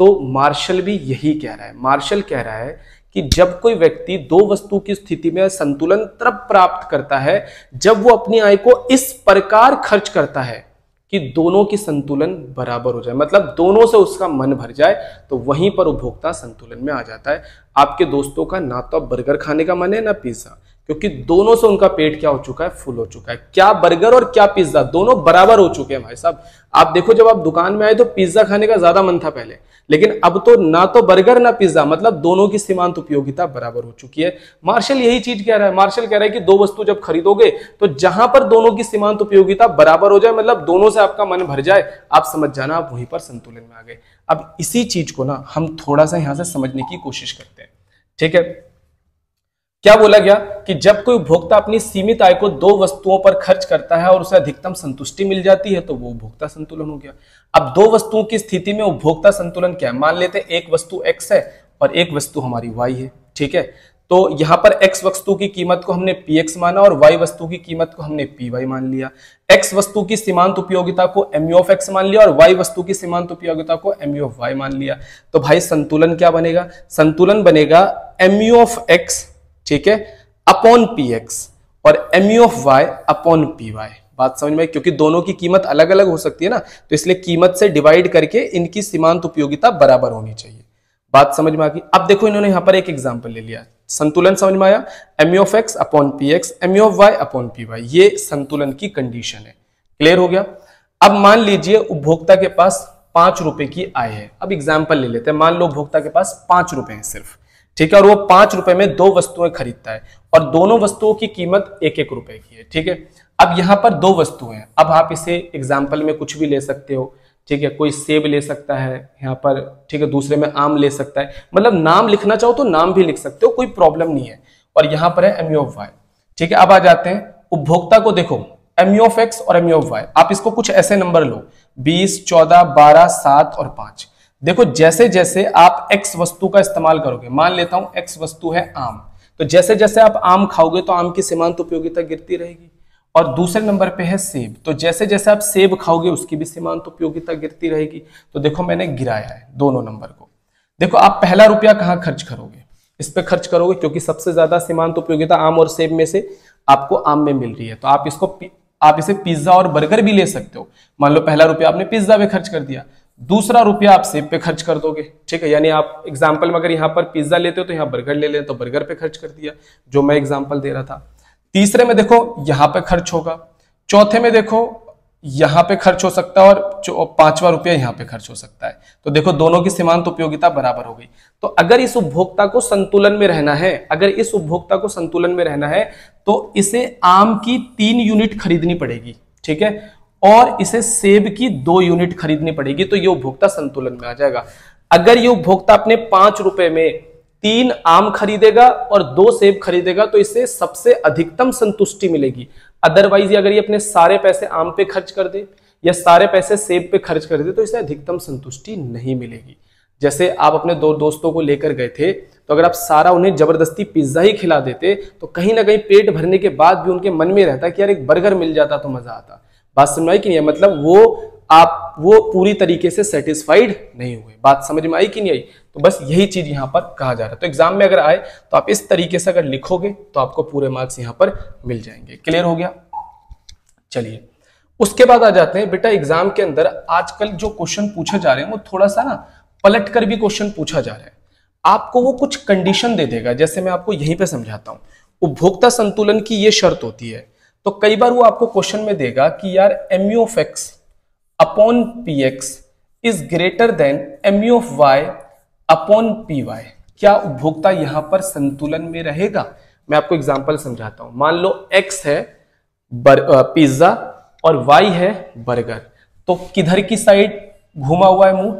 तो मार्शल भी यही कह रहा है। मार्शल कह रहा है कि जब कोई व्यक्ति 2 वस्तु की स्थिति में संतुलन तब प्राप्त करता है जब वो अपनी आय को इस प्रकार खर्च करता है कि दोनों की संतुलन बराबर हो जाए, मतलब दोनों से उसका मन भर जाए, तो वहीं पर उपभोक्ता संतुलन में आ जाता है। आपके दोस्तों का ना तो बर्गर खाने का मन है ना पिज्जा, क्योंकि दोनों से उनका पेट क्या हो चुका है, फुल हो चुका है। क्या बर्गर और क्या पिज्जा, दोनों बराबर हो चुके हैं भाई साहब। आप देखो जब आप दुकान में आए तो पिज्जा खाने का ज्यादा मन था पहले, लेकिन अब तो ना तो बर्गर ना पिज्जा, मतलब दोनों की सीमांत उपयोगिता बराबर हो चुकी है। मार्शल यही चीज कह रहा है। मार्शल कह रहा है कि 2 वस्तु जब खरीदोगे तो जहां पर दोनों की सीमांत उपयोगिता बराबर हो जाए, मतलब दोनों से आपका मन भर जाए, आप समझ जाना आप वहीं पर संतुलन में आ गए। अब इसी चीज को ना हम थोड़ा सा यहां से समझने की कोशिश करते हैं। ठीक है, क्या बोला गया कि जब कोई उपभोक्ता अपनी सीमित आय को 2 वस्तुओं पर खर्च करता है और उसे अधिकतम संतुष्टि मिल जाती है तो वो उपभोक्ता संतुलन हो गया। अब 2 वस्तुओं की स्थिति में उपभोक्ता संतुलन क्या है, मान लेते हैं एक वस्तु x है और एक वस्तु हमारी y है। ठीक है, तो यहां पर x वस्तु की कीमत को हमने px माना और y वस्तु की कीमत को हमने py मान लिया। x वस्तु की सीमांत उपयोगिता को mu(x) मान लिया और y वस्तु की सीमांत उपयोगिता को mu(y) मान लिया। तो भाई संतुलन क्या बनेगा, संतुलन बनेगा mu(x), ठीक है, अपॉन px और mu(y) अपॉन py। बात समझ में? क्योंकि दोनों की कीमत अलग अलग हो सकती है ना, तो इसलिए कीमत से डिवाइड करके इनकी सीमांत उपयोगिता बराबर होनी चाहिए। बात समझ में आ गई? अब देखो इन्होंने यहां पर एक एग्जांपल ले लिया, संतुलन समझ में आया, mu(x) upon px, mu(y) upon py, ये संतुलन की कंडीशन है। क्लियर हो गया? अब मान लीजिए उपभोक्ता के पास 5 रुपए की आय है। अब एग्जांपल ले लेते हैं, मान लो उपभोक्ता के पास 5 रुपए हैं सिर्फ, ठीक है, और वो 5 रुपए में 2 वस्तुएं खरीदता है और दोनों वस्तुओं की कीमत 1-1 रुपए की है। ठीक है, अब यहां पर 2 वस्तुएं हैं। अब आप इसे एग्जांपल में कुछ भी ले सकते हो, ठीक है, कोई सेब ले सकता है यहाँ पर, ठीक है, दूसरे में आम ले सकता है, मतलब नाम लिखना चाहो तो नाम भी लिख सकते हो, कोई प्रॉब्लम नहीं है। और यहां पर है mu(y). ठीक है, अब आ जाते हैं उपभोक्ता को, देखो mu(x) और mu(y), आप इसको कुछ ऐसे नंबर लो 20, 14, 12, 7 और 5। देखो जैसे जैसे आप x वस्तु का इस्तेमाल करोगे, मान लेता हूं x वस्तु है आम, तो जैसे जैसे आप आम खाओगे तो आम की सीमांत उपयोगिता गिरती रहेगी, और दूसरे नंबर पे है सेब। तो जैसे जैसे आप सेब खाओगे उसकी भी सीमांत उपयोगिता गिरती रहेगी। तो देखो मैंने गिराया है दोनों नंबर को। देखो आप पहला रुपया कहाँ खर्च करोगे, इस पे खर्च करोगे, क्योंकि सबसे ज्यादा सीमांत उपयोगिता आम और सेब में से आपको आम में मिल रही है। तो आप इसे पिज्जा और बर्गर भी ले सकते हो। मान लो पहला रुपया आपने पिज्जा पे खर्च कर दिया, दूसरा रुपया आप सेब पे खर्च कर दोगे, ठीक है। यानी आप एग्जाम्पल में अगर यहाँ पर पिज्जा लेते हो तो यहाँ बर्गर ले लें, तो बर्गर पे खर्च कर दिया, जो मैं एग्जाम्पल दे रहा था। तीसरे में देखो यहाँ पे खर्च होगा, चौथे में देखो यहाँ पे खर्च हो सकता है, और पांचवा रुपया यहाँ पे खर्च हो सकता है। तो देखो दोनों की सीमांत उपयोगिता बराबर हो गई। तो अगर इस उपभोक्ता को संतुलन में रहना है, तो इसे आम की 3 यूनिट खरीदनी पड़ेगी, ठीक है, और इसे सेब की 2 यूनिट खरीदनी पड़ेगी, तो ये उपभोक्ता संतुलन में आ जाएगा। अगर ये उपभोक्ता अपने 5 रुपए में 3 आम खरीदेगा और 2 सेब खरीदेगा तो इसे सबसे अधिकतम संतुष्टि मिलेगी। अदरवाइज अगर ये अपने सारे पैसे आम पे खर्च कर दे या सारे पैसे सेब पे खर्च कर दे तो इसे अधिकतम संतुष्टि नहीं मिलेगी। जैसे आप अपने 2 दोस्तों को लेकर गए थे, तो अगर आप सारा उन्हें जबरदस्ती पिज्जा ही खिला देते तो कहीं ना कहीं पेट भरने के बाद भी उनके मन में रहता कि यार एक बर्गर मिल जाता तो मजा आता। बात समझ में आई कि नहीं? मतलब वो पूरी तरीके से सेटिस्फाइड नहीं हुए। बात समझ में आई कि नहीं आई? तो बस यही चीज यहां पर कहा जा रहा है। तो एग्जाम में अगर आए तो आप इस तरीके से अगर लिखोगे तो आपको पूरे मार्क्स यहां पर मिल जाएंगे। क्लियर हो गया? चलिए उसके बाद आ जाते हैं बेटा एग्जाम के अंदर आजकल जो क्वेश्चन पूछे जा रहे हैं वो थोड़ा सा ना पलट कर भी क्वेश्चन पूछा जा रहा है। आपको वो कुछ कंडीशन दे देगा, जैसे मैं आपको यहीं पे समझाता हूं। उपभोक्ता संतुलन की ये शर्त होती है, तो कई बार वो आपको क्वेश्चन में देगा कि यार mu of x upon px is greater than mu of y upon py। क्या उपभोक्ता यहां पर संतुलन में रहेगा? मैं आपको एग्जांपल समझाता हूं। मान लो x है पिज्जा और y है बर्गर, तो किधर की साइड घुमा हुआ है मुंह?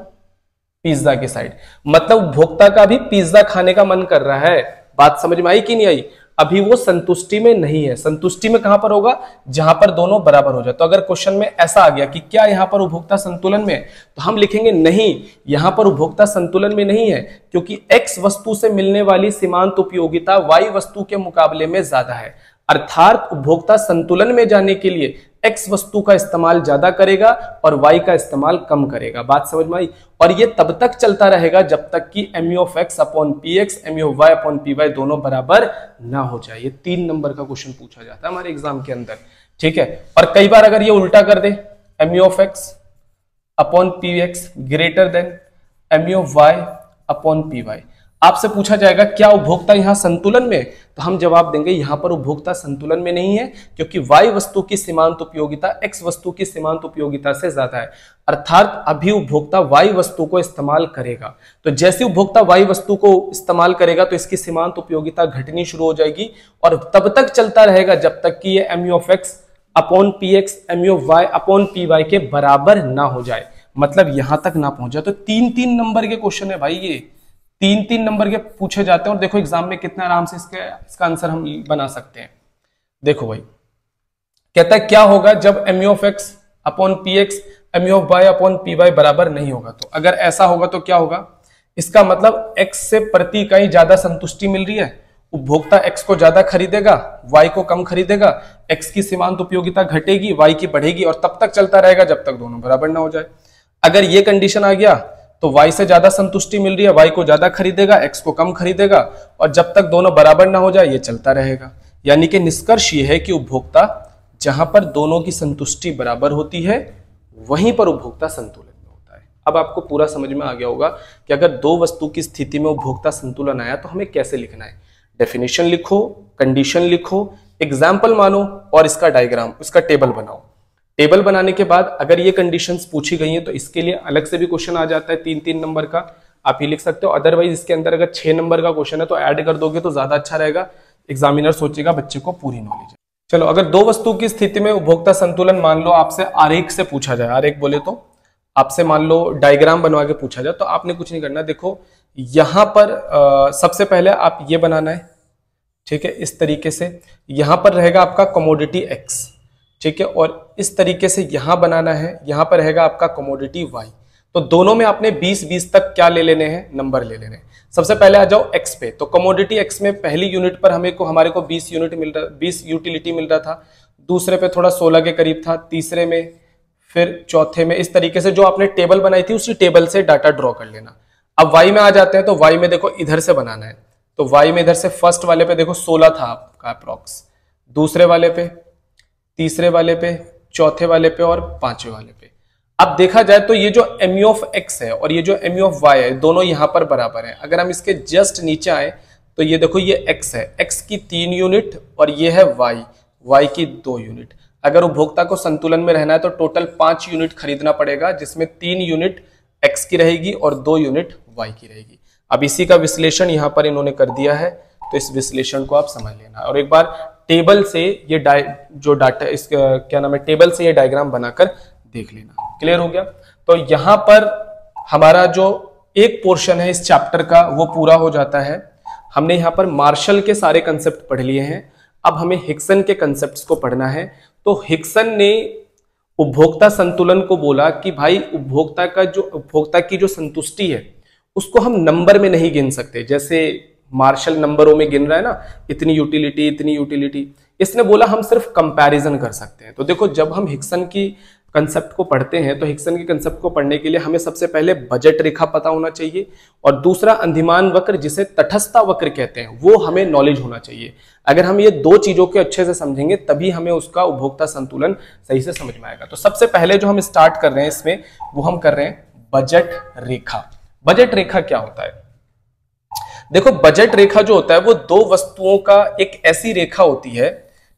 पिज्जा की साइड। मतलब उपभोक्ता का भी पिज्जा खाने का मन कर रहा है। बात समझ में आई कि नहीं आई? अभी वो संतुष्टि में नहीं है। संतुष्टि में कहां पर होगा? जहां पर दोनों बराबर हो जाए। तो अगर क्वेश्चन में ऐसा आ गया कि क्या यहां पर उपभोक्ता संतुलन में है, तो हम लिखेंगे नहीं, यहां पर उपभोक्ता संतुलन में नहीं है, क्योंकि x वस्तु से मिलने वाली सीमांत उपयोगिता y वस्तु के मुकाबले में ज्यादा है। अर्थात उपभोक्ता संतुलन में जाने के लिए x वस्तु का इस्तेमाल ज्यादा करेगा और y का इस्तेमाल कम करेगा। बात समझ में आई? और ये तब तक चलता रहेगा जब तक कि mu of x upon px, mu of y upon py दोनों बराबर ना हो जाए। ये 3 नंबर का क्वेश्चन पूछा जाता है हमारे एग्जाम के अंदर, ठीक है। और कई बार अगर ये उल्टा कर दे, mu of x upon px greater than mu of y upon py, आपसे पूछा जाएगा क्या उपभोक्ता यहां संतुलन में? तो हम जवाब देंगे यहां पर उपभोक्ता संतुलन में नहीं है, क्योंकि y वस्तु की सीमांत उपयोगिता x वस्तु की सीमांत उपयोगिता से ज्यादा है। अर्थात अभी उपभोक्ता y वस्तु को इस्तेमाल करेगा। तो जैसे उपभोक्ता y वस्तु को इस्तेमाल करेगा तो इसकी सीमांत उपयोगिता घटनी शुरू हो जाएगी, और तब तक चलता रहेगा जब तक कि ये mu of x upon px, mu of y upon py के बराबर ना हो जाए, मतलब यहां तक ना पहुंच जाए। तो 3-3 नंबर के क्वेश्चन है भाई, ये 3-3 नंबर के पूछे जाते हैं। और देखो एग्जाम में कितना आराम से इसका आंसर हम बना सकते हैं। देखो भाई कहता है क्या होगा जब mu of x upon px, mu of y upon py बराबर नहीं होगा। तो अगर ऐसा होगा तो क्या होगा? इसका मतलब x से प्रति इकाई ज्यादा संतुष्टि मिल रही है, उपभोक्ता x को ज्यादा खरीदेगा, y को कम खरीदेगा, x की सीमांत उपयोगिता घटेगी, y की बढ़ेगी, और तब तक चलता रहेगा जब तक दोनों बराबर ना हो जाए। अगर ये कंडीशन आ गया तो y से ज्यादा संतुष्टि मिल रही है, y को ज्यादा खरीदेगा, x को कम खरीदेगा, और जब तक दोनों बराबर ना हो जाए ये चलता रहेगा। यानी कि निष्कर्ष ये है कि उपभोक्ता जहां पर दोनों की संतुष्टि बराबर होती है वहीं पर उपभोक्ता संतुलन में होता है। अब आपको पूरा समझ में आ गया होगा कि अगर 2 वस्तु की स्थिति में उपभोक्ता संतुलन आया तो हमें कैसे लिखना है। डेफिनेशन लिखो, कंडीशन लिखो, एग्जाम्पल मानो और इसका डायग्राम, इसका टेबल बनाओ। टेबल बनाने के बाद अगर ये कंडीशंस पूछी गई हैं तो इसके लिए अलग से भी क्वेश्चन आ जाता है 3-3 नंबर का, आप ये लिख सकते हो। अदरवाइज इसके अंदर अगर 6 नंबर का क्वेश्चन है तो ऐड कर दोगे तो ज्यादा अच्छा रहेगा, एग्जामिनर सोचेगा बच्चे को पूरी नॉलेज है। चलो अगर 2 वस्तु की स्थिति में उपभोक्ता संतुलन मान लो आपसे आरेख से पूछा जाए, आरेख बोले तो आपसे मान लो डायग्राम बनवा के पूछा जाए, तो आपने कुछ नहीं करना। देखो यहां पर सबसे पहले आप ये बनाना है, ठीक है, इस तरीके से। यहां पर रहेगा आपका कमोडिटी x, ठीक है, और इस तरीके से यहां बनाना है, यहां पर रहेगा आपका कमोडिटी y। तो दोनों में आपने 20-20 तक क्या ले लेने हैं? नंबर ले लेने हैं। सबसे पहले आ जाओ x पे। तो कमोडिटी x में पहली यूनिट पर हमारे को 20 यूनिट मिल रहा, 20 यूटिलिटी मिल रहा था। दूसरे पे थोड़ा 16 के करीब था, तीसरे में, फिर चौथे में। इस तरीके से जो आपने टेबल बनाई थी उसी टेबल से डाटा ड्रॉ कर लेना। अब y में आ जाते हैं, तो y में देखो इधर से बनाना है, तो y में इधर से फर्स्ट वाले पे देखो 16 था आपका अप्रॉक्स, दूसरे वाले पे, तीसरे वाले पे, चौथे वाले पे और पांचवें वाले पे। अब देखा जाए तो ये जो mu ऑफ x है और ये जो mu ऑफ y है दोनों यहां पर बराबर है। अगर हम इसके जस्ट नीचे आए तो ये देखो ये x है, x की 3 यूनिट और ये है y की 2 यूनिट। अगर उपभोक्ता को संतुलन में रहना है तो टोटल 5 यूनिट खरीदना पड़ेगा, जिसमें 3 यूनिट x की रहेगी और 2 यूनिट y की रहेगी। अब इसी का विश्लेषण यहां पर इन्होंने कर दिया है, तो इस विश्लेषण को आप समझ लेना और एक बार टेबल से ये जो डाटा इस क्या नाम है टेबल से ये डायग्राम बनाकर देख लेना। क्लियर हो गया? तो यहां पर हमारा जो एक पोर्शन है इस चैप्टर का वो पूरा हो जाता है। हमने यहां पर मार्शल के सारे कंसेप्ट पढ़ लिए हैं, अब हमें हिक्सन के कंसेप्ट्स को पढ़ना है। तो हिक्सन ने उपभोक्ता संतुलन को बोला कि भाई उपभोक्ता की जो संतुष्टि है उसको हम नंबर में नहीं गिन सकते, जैसे मार्शल नंबरों में गिन रहा है ना, इतनी यूटिलिटी इतनी यूटिलिटी। इसने बोला हम सिर्फ कंपैरिजन कर सकते हैं। तो देखो जब हम हिक्सन की कंसेप्ट को पढ़ते हैं तो हिक्सन के कंसेप्ट को पढ़ने के लिए हमें सबसे पहले बजट रेखा पता होना चाहिए और दूसरा अंधिमान वक्र जिसे तटस्थता वक्र कहते हैं वो हमें नॉलेज होना चाहिए। अगर हम ये दो चीजों के अच्छे से समझेंगे तभी हमें उसका उपभोक्ता संतुलन सही से समझ में आएगा। तो सबसे पहले जो हम स्टार्ट कर रहे हैं इसमें वो हम कर रहे हैं बजट रेखा। बजट रेखा क्या होता है? देखो बजट रेखा जो होता है वो दो वस्तुओं का एक ऐसी रेखा होती है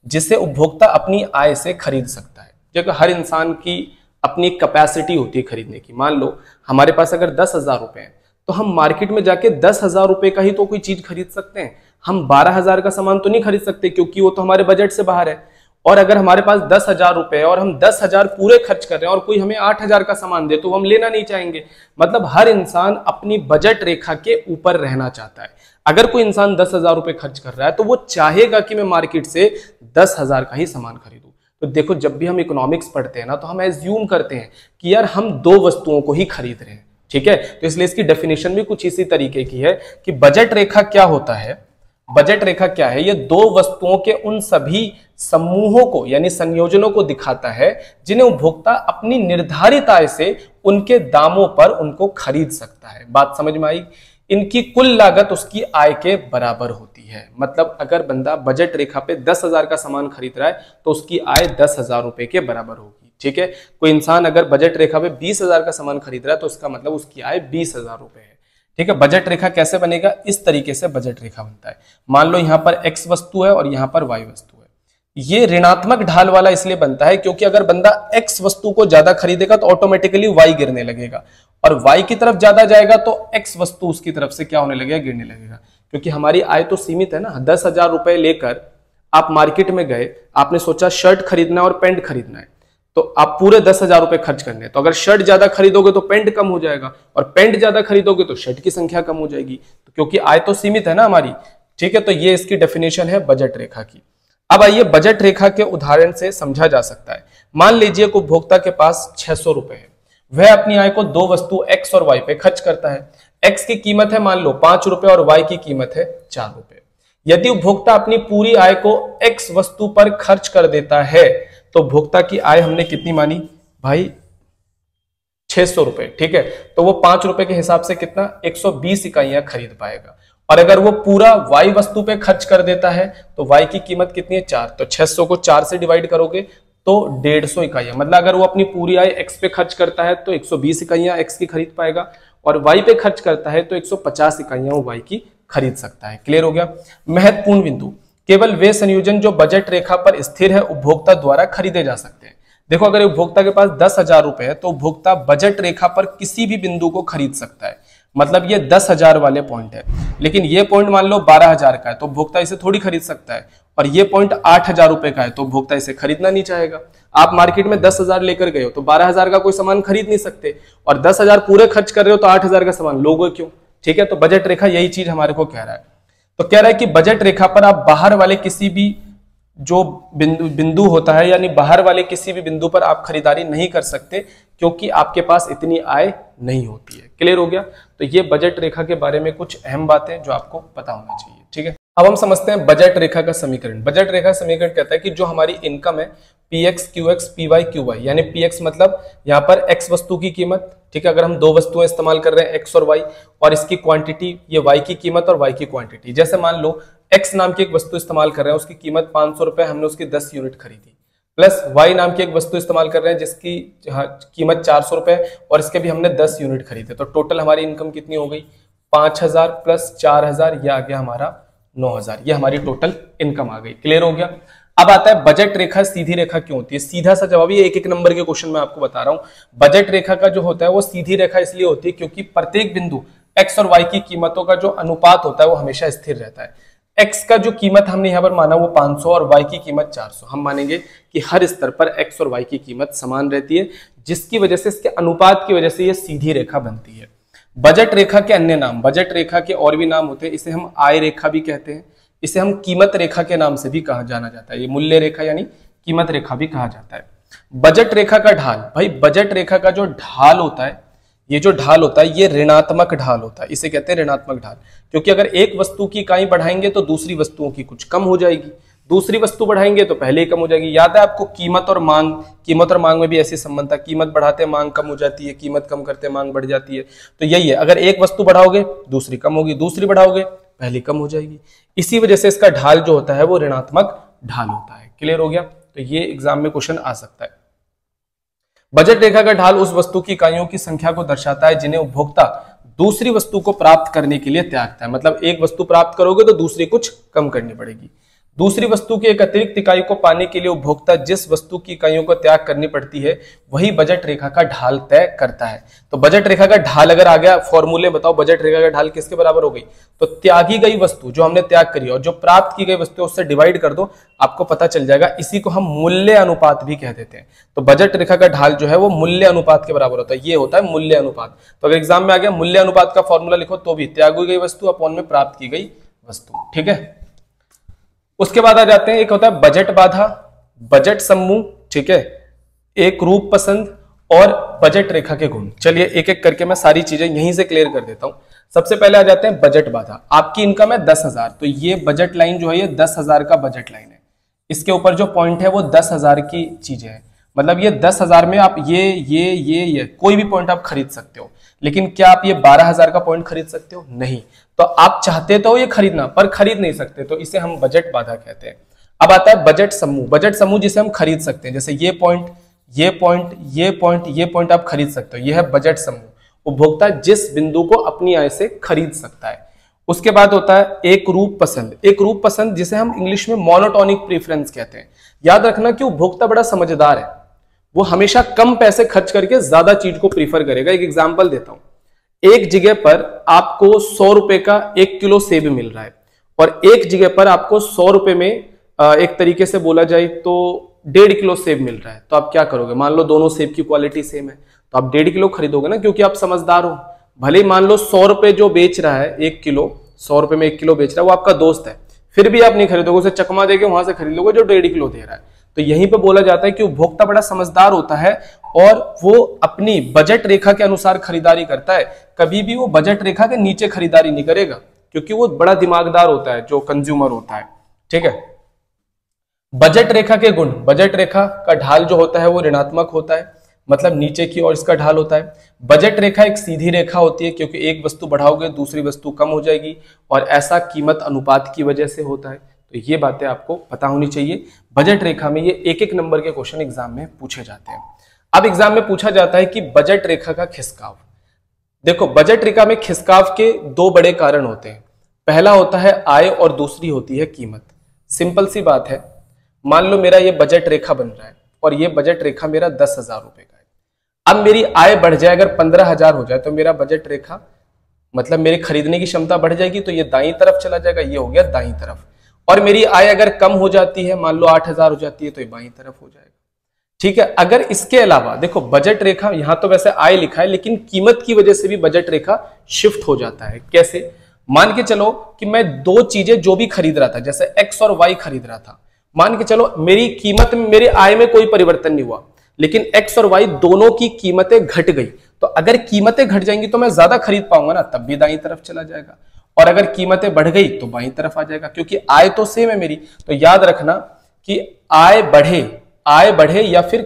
जिसे उपभोक्ता अपनी आय से खरीद सकता है। जबकि हर इंसान की अपनी कैपेसिटी होती है खरीदने की। मान लो हमारे पास अगर 10,000 रुपए हैं तो हम मार्केट में जाके 10,000 रुपए का ही तो कोई चीज खरीद सकते हैं, हम 12,000 का सामान तो नहीं खरीद सकते क्योंकि वो तो हमारे बजट से बाहर है। और अगर हमारे पास 10,000 रुपए है और हम 10,000 पूरे खर्च कर रहे हैं और कोई हमें 8,000 का सामान दे तो हम लेना नहीं चाहेंगे। मतलब हर इंसान अपनी बजट रेखा के ऊपर रहना चाहता है। अगर कोई इंसान 10,000 रुपए खर्च कर रहा है तो वो चाहेगा कि मैं मार्केट से 10,000 का ही सामान खरीदूं। तो देखो जब भी हम इकोनॉमिक्स पढ़ते हैं ना तो हम एज्यूम करते हैं कि यार हम दो वस्तुओं को ही खरीद रहे हैं, ठीक है। तो इसलिए इसकी डेफिनेशन भी कुछ इसी तरीके की है कि बजट रेखा क्या होता है। बजट रेखा क्या है? ये दो वस्तुओं के उन सभी समूहों को यानी संयोजनों को दिखाता है जिन्हें उपभोक्ता अपनी निर्धारित आय से उनके दामों पर उनको खरीद सकता है। बात समझ में आई? इनकी कुल लागत उसकी आय के बराबर होती है। मतलब अगर बंदा बजट रेखा पे 10,000 का सामान खरीद रहा है तो उसकी आय 10,000 रुपए के बराबर होगी, ठीक है। कोई इंसान अगर बजट रेखा पे 20,000 का सामान खरीद रहा है तो उसका मतलब उसकी आय 20,000 रुपए है, ठीक है। बजट रेखा कैसे बनेगा? इस तरीके से बजट रेखा बनता है। मान लो यहां पर x वस्तु है और यहां पर y वस्तु है। ये ऋणात्मक ढाल वाला इसलिए बनता है क्योंकि अगर बंदा x वस्तु को ज्यादा खरीदेगा तो ऑटोमेटिकली y गिरने लगेगा और y की तरफ ज्यादा जाएगा तो x वस्तु उसकी तरफ से क्या होने लगेगा? गिरने लगेगा। क्योंकि हमारी आय तो सीमित है ना। 10,000 रुपए लेकर आप मार्केट में गए, आपने सोचा शर्ट खरीदना है और पैंट खरीदना है, तो आप पूरे 10,000 रुपए खर्च करने हैं। तो अगर शर्ट ज्यादा खरीदोगे तो पैंट कम हो जाएगा और पैंट ज्यादा खरीदोगे तो शर्ट की संख्या कम हो जाएगी, तो क्योंकि आय तो सीमित है ना हमारी, ठीक है। तो ये इसकी डेफिनेशन है बजट रेखा की। अब आइए बजट रेखा के उदाहरण से समझा जा सकता है। मान लीजिए कि उपभोक्ता के पास 600 रुपए है, वह अपनी आय को दो वस्तु x और y पे खर्च करता है। x की कीमत है मान लो 5 रुपए और y की कीमत है 4 रुपए। यदि उपभोक्ता अपनी पूरी आय को x वस्तु पर खर्च कर देता है तो उपभोक्ता की आय हमने कितनी मानी भाई? 600 रुपए, ठीक है। तो वो 5 रुपए के हिसाब से कितना 120 इकाइयां खरीद पाएगा। और अगर वो पूरा y वस्तु पे खर्च कर देता है तो y की कीमत कितनी है? 4। तो 600 को 4 से डिवाइड करोगे तो 150 इकाइयां। मतलब अगर वो अपनी पूरी आय x पे खर्च करता है तो 120 इकाइयां x की खरीद पाएगा और y पे खर्च करता है तो 150 इकाइयां वो y की खरीद सकता है। क्लियर हो गया? महत्वपूर्ण बिंदु, केवल वे संयोजन जो बजट रेखा पर स्थिर है उपभोक्ता द्वारा खरीदे जा सकते हैं। देखो अगर उपभोक्ता के पास 10,000 रुपए है तो उपभोक्ता बजट रेखा पर किसी भी बिंदु को खरीद सकता है। मतलब ये 10,000 वाले पॉइंट है, लेकिन ये पॉइंट मान लो 12,000 का है तो उपभोक्ता इसे थोड़ी खरीद सकता है, और ये पॉइंट 8,000 रुपए का है तो उपभोक्ता इसे खरीदना नहीं चाहेगा। आप मार्केट में 10,000 लेकर गए हो तो 12,000 का कोई सामान खरीद नहीं सकते, और 10,000 पूरे खर्च कर रहे हो तो 8,000 का सामान लोगे क्यों? ठीक है। तो बजट रेखा यही चीज हमारे को कह रहा है। तो कह रहा है कि बजट रेखा पर आप बाहर वाले किसी भी जो बिंदु होता है यानी बाहर वाले किसी भी बिंदु पर आप खरीदारी नहीं कर सकते क्योंकि आपके पास इतनी आय नहीं होती है। क्लियर हो गया? तो ये बजट रेखा के बारे में कुछ अहम बातें जो आपको पता होना चाहिए, ठीक है। अब हम समझते हैं बजट रेखा का समीकरण। बजट रेखा समीकरण कहता है कि जो हमारी इनकम है px qx py qy, यानी px मतलब यहाँ पर x वस्तु की कीमत, ठीक है, अगर हम दो वस्तुएं इस्तेमाल कर रहे हैं x और y, और इसकी क्वांटिटी ये y की कीमत और y की क्वांटिटी। जैसे मान लो x नाम की एक वस्तु इस्तेमाल कर रहे हैं, उसकी कीमत 500 रुपए, हमने उसकी 10 यूनिट खरीदी, प्लस y नाम की एक वस्तु इस्तेमाल कर रहे हैं जिसकी कीमत 400 रुपए और इसके भी हमने 10 यूनिट खरीदे, तो टोटल हमारी इनकम कितनी हो गई 5000 प्लस 4000, ये आ गया हमारा 9000, ये हमारी टोटल इनकम आ गई। क्लियर हो गया। अब आता है बजट रेखा सीधी रेखा क्यों होती है। सीधा सा जवाब, ये एक एक नंबर के क्वेश्चन में आपको बता रहा हूं। बजट रेखा का जो होता है वो सीधी रेखा इसलिए होती है क्योंकि प्रत्येक बिंदु x और y की कीमतों का जो अनुपात होता है वो हमेशा स्थिर रहता है। x का जो कीमत हमने यहाँ पर माना वो 500 और y की कीमत 400, हम मानेंगे कि हर स्तर पर x और y की कीमत समान रहती है, जिसकी वजह से इसके अनुपात की वजह से ये सीधी रेखा बनती है। बजट रेखा के अन्य नाम, बजट रेखा के और भी नाम होते हैं, इसे हम आय रेखा भी कहते हैं, इसे हम कीमत रेखा के नाम से भी कहा जाना जाता है, ये मूल्य रेखा यानी कीमत रेखा भी कहा जाता है। बजट रेखा का ढाल, भाई बजट रेखा का जो ढाल होता है, ये जो ढाल होता है ये ऋणात्मक ढाल होता है, इसे कहते हैं ऋणात्मक ढाल, क्योंकि अगर एक वस्तु की इकाई बढ़ाएंगे तो दूसरी वस्तुओं की कुछ कम हो जाएगी, दूसरी वस्तु बढ़ाएंगे तो पहले ही कम हो जाएगी। याद है आपको कीमत और मांग, कीमत और मांग में भी ऐसी संबंध था, कीमत बढ़ाते मांग कम हो जाती है, कीमत कम करते मांग बढ़ जाती है। तो यही है, अगर एक वस्तु बढ़ाओगे दूसरी कम होगी, दूसरी बढ़ाओगे पहले कम हो जाएगी, इसी वजह से इसका ढाल जो होता है वो ऋणात्मक ढाल होता है। क्लियर हो गया। तो ये एग्जाम में क्वेश्चन आ सकता है। बजट रेखा का ढाल उस वस्तु की इकाइयों की संख्या को दर्शाता है जिन्हें उपभोक्ता दूसरी वस्तु को प्राप्त करने के लिए त्यागता है। मतलब एक वस्तु प्राप्त करोगे तो दूसरी कुछ कम करनी पड़ेगी। दूसरी वस्तु की एक अतिरिक्त इकाई को पाने के लिए उपभोक्ता जिस वस्तु की इकाइयों को त्याग करनी पड़ती है वही बजट रेखा का ढाल तय करता है। तो बजट रेखा का ढाल अगर आ गया, फॉर्मूले बताओ बजट रेखा का ढाल किसके बराबर हो गई, तो त्यागी गई वस्तु जो हमने त्याग करी और जो प्राप्त की गई वस्तु उससे डिवाइड कर दो, आपको पता चल जाएगा। इसी को हम मूल्य अनुपात भी कह देते हैं। तो बजट रेखा का ढाल जो है वो मूल्य अनुपात के बराबर होता है, ये होता है मूल्य अनुपात। तो अगर एग्जाम में आ गया मूल्य अनुपात का फॉर्मूला लिखो तो भी त्यागी गई वस्तु अपॉन में प्राप्त की गई वस्तु, ठीक है। उसके बाद आ जाते हैं, एक होता है बजट बाधा, बजट समूह, ठीक है, एक रूप पसंद और बजट रेखा के गुण। चलिए एक एक करके मैं सारी चीजें यहीं से क्लियर कर देता हूं। सबसे पहले आ जाते हैं बजट बाधा। आपकी इनकम है 10,000, तो ये बजट लाइन जो है ये 10,000 का बजट लाइन है। इसके ऊपर जो पॉइंट है वो 10,000 की चीजें हैं, मतलब ये 10,000 में आप ये कोई भी पॉइंट आप खरीद सकते हो, लेकिन क्या आप ये 12,000 का पॉइंट खरीद सकते हो? नहीं। तो आप चाहते तो ये खरीदना पर खरीद नहीं सकते, तो इसे हम बजट बाधा कहते हैं। अब आता है बजट समूह। बजट समूह जिसे हम खरीद सकते हैं, जैसे ये पॉइंट, ये पॉइंट, ये पॉइंट, ये पॉइंट आप खरीद सकते हो, यह है बजट समूह। उपभोक्ता जिस बिंदु को अपनी आय से खरीद सकता है। उसके बाद होता है एक रूप पसंद। एक रूप पसंद जिसे हम इंग्लिश में मोनोटोनिक प्रेफरेंस कहते हैं। याद रखना कि उपभोक्ता बड़ा समझदार है, वो हमेशा कम पैसे खर्च करके ज्यादा चीज को प्रीफर करेगा। एक एग्जांपल देता हूं, एक जगह पर आपको 100 रुपए का 1 किलो सेब मिल रहा है और एक जगह पर आपको 100 रुपए में एक तरीके से बोला जाए तो 1.5 किलो सेब मिल रहा है। तो आप क्या करोगे? मान लो दोनों सेब की क्वालिटी सेम है तो आप 1.5 किलो खरीदोगे ना, क्योंकि आप समझदार हो। भले ही मान लो 100 रुपए जो बेच रहा है 1 किलो, 100 रुपए में 1 किलो बेच रहा है, वो आपका दोस्त है, फिर भी आप नहीं खरीदोगे, उसे चकमा देके वहां से खरीद लोगे जो 1.5 किलो दे रहा है। तो यहीं पे बोला जाता है कि उपभोक्ता बड़ा समझदार होता है और वो अपनी बजट रेखा के अनुसार खरीदारी करता है। कभी भी वो बजट रेखा के नीचे खरीदारी नहीं करेगा, क्योंकि वो बड़ा दिमागदार होता है जो कंज्यूमर होता है, ठीक है। बजट रेखा के गुण। बजट रेखा का ढाल जो होता है वो ऋणात्मक होता है, मतलब नीचे की ओर इसका ढाल होता है। बजट रेखा एक सीधी रेखा होती है, क्योंकि एक वस्तु बढ़ाओगे दूसरी वस्तु कम हो जाएगी, और ऐसा कीमत अनुपात की वजह से होता है। तो ये बातें आपको पता होनी चाहिए। बजट रेखा में ये एक एक नंबर के क्वेश्चन एग्जाम में पूछे जाते हैं। अब एग्जाम में पूछा जाता है कि बजट रेखा का खिसकाव। देखो, बजट रेखा में खिसकाव के दो बड़े कारण होते हैं। पहला होता है आय और दूसरी होती है कीमत। सिंपल सी बात है, मान लो मेरा ये बजट रेखा बन रहा है और ये बजट रेखा मेरा 10,000 रुपए का है। अब मेरी आय बढ़ जाए, अगर 15,000 हो जाए तो मेरा बजट रेखा मतलब मेरी खरीदने की क्षमता बढ़ जाएगी, तो ये दाईं तरफ चला जाएगा, ये हो गया दाईं तरफ। और मेरी आय अगर कम हो जाती है, मान लो 8,000 हो जाती है, तो ये बाईं तरफ हो जाएगा, ठीक है। अगर इसके अलावा देखो, बजट रेखा यहां तो वैसे आय लिखा है, लेकिन कीमत की वजह से भी बजट रेखा शिफ्ट हो जाता है। कैसे? मान के चलो कि मैं दो चीजें जो भी खरीद रहा था, जैसे एक्स और वाई खरीद रहा था, मान के चलो मेरी कीमत में, मेरी आय में कोई परिवर्तन नहीं हुआ, लेकिन एक्स और वाई दोनों की कीमतें घट गई। तो अगर कीमतें घट जाएंगी तो मैं ज्यादा खरीद पाऊंगा ना, तब भी दाईं तरफ चला जाएगा। और अगर कीमतें बढ़ गई तो बाईं तरफ आ जाएगा, क्योंकि आय तो सेम है मेरी। तो याद रखना कि आय बढ़े या फिर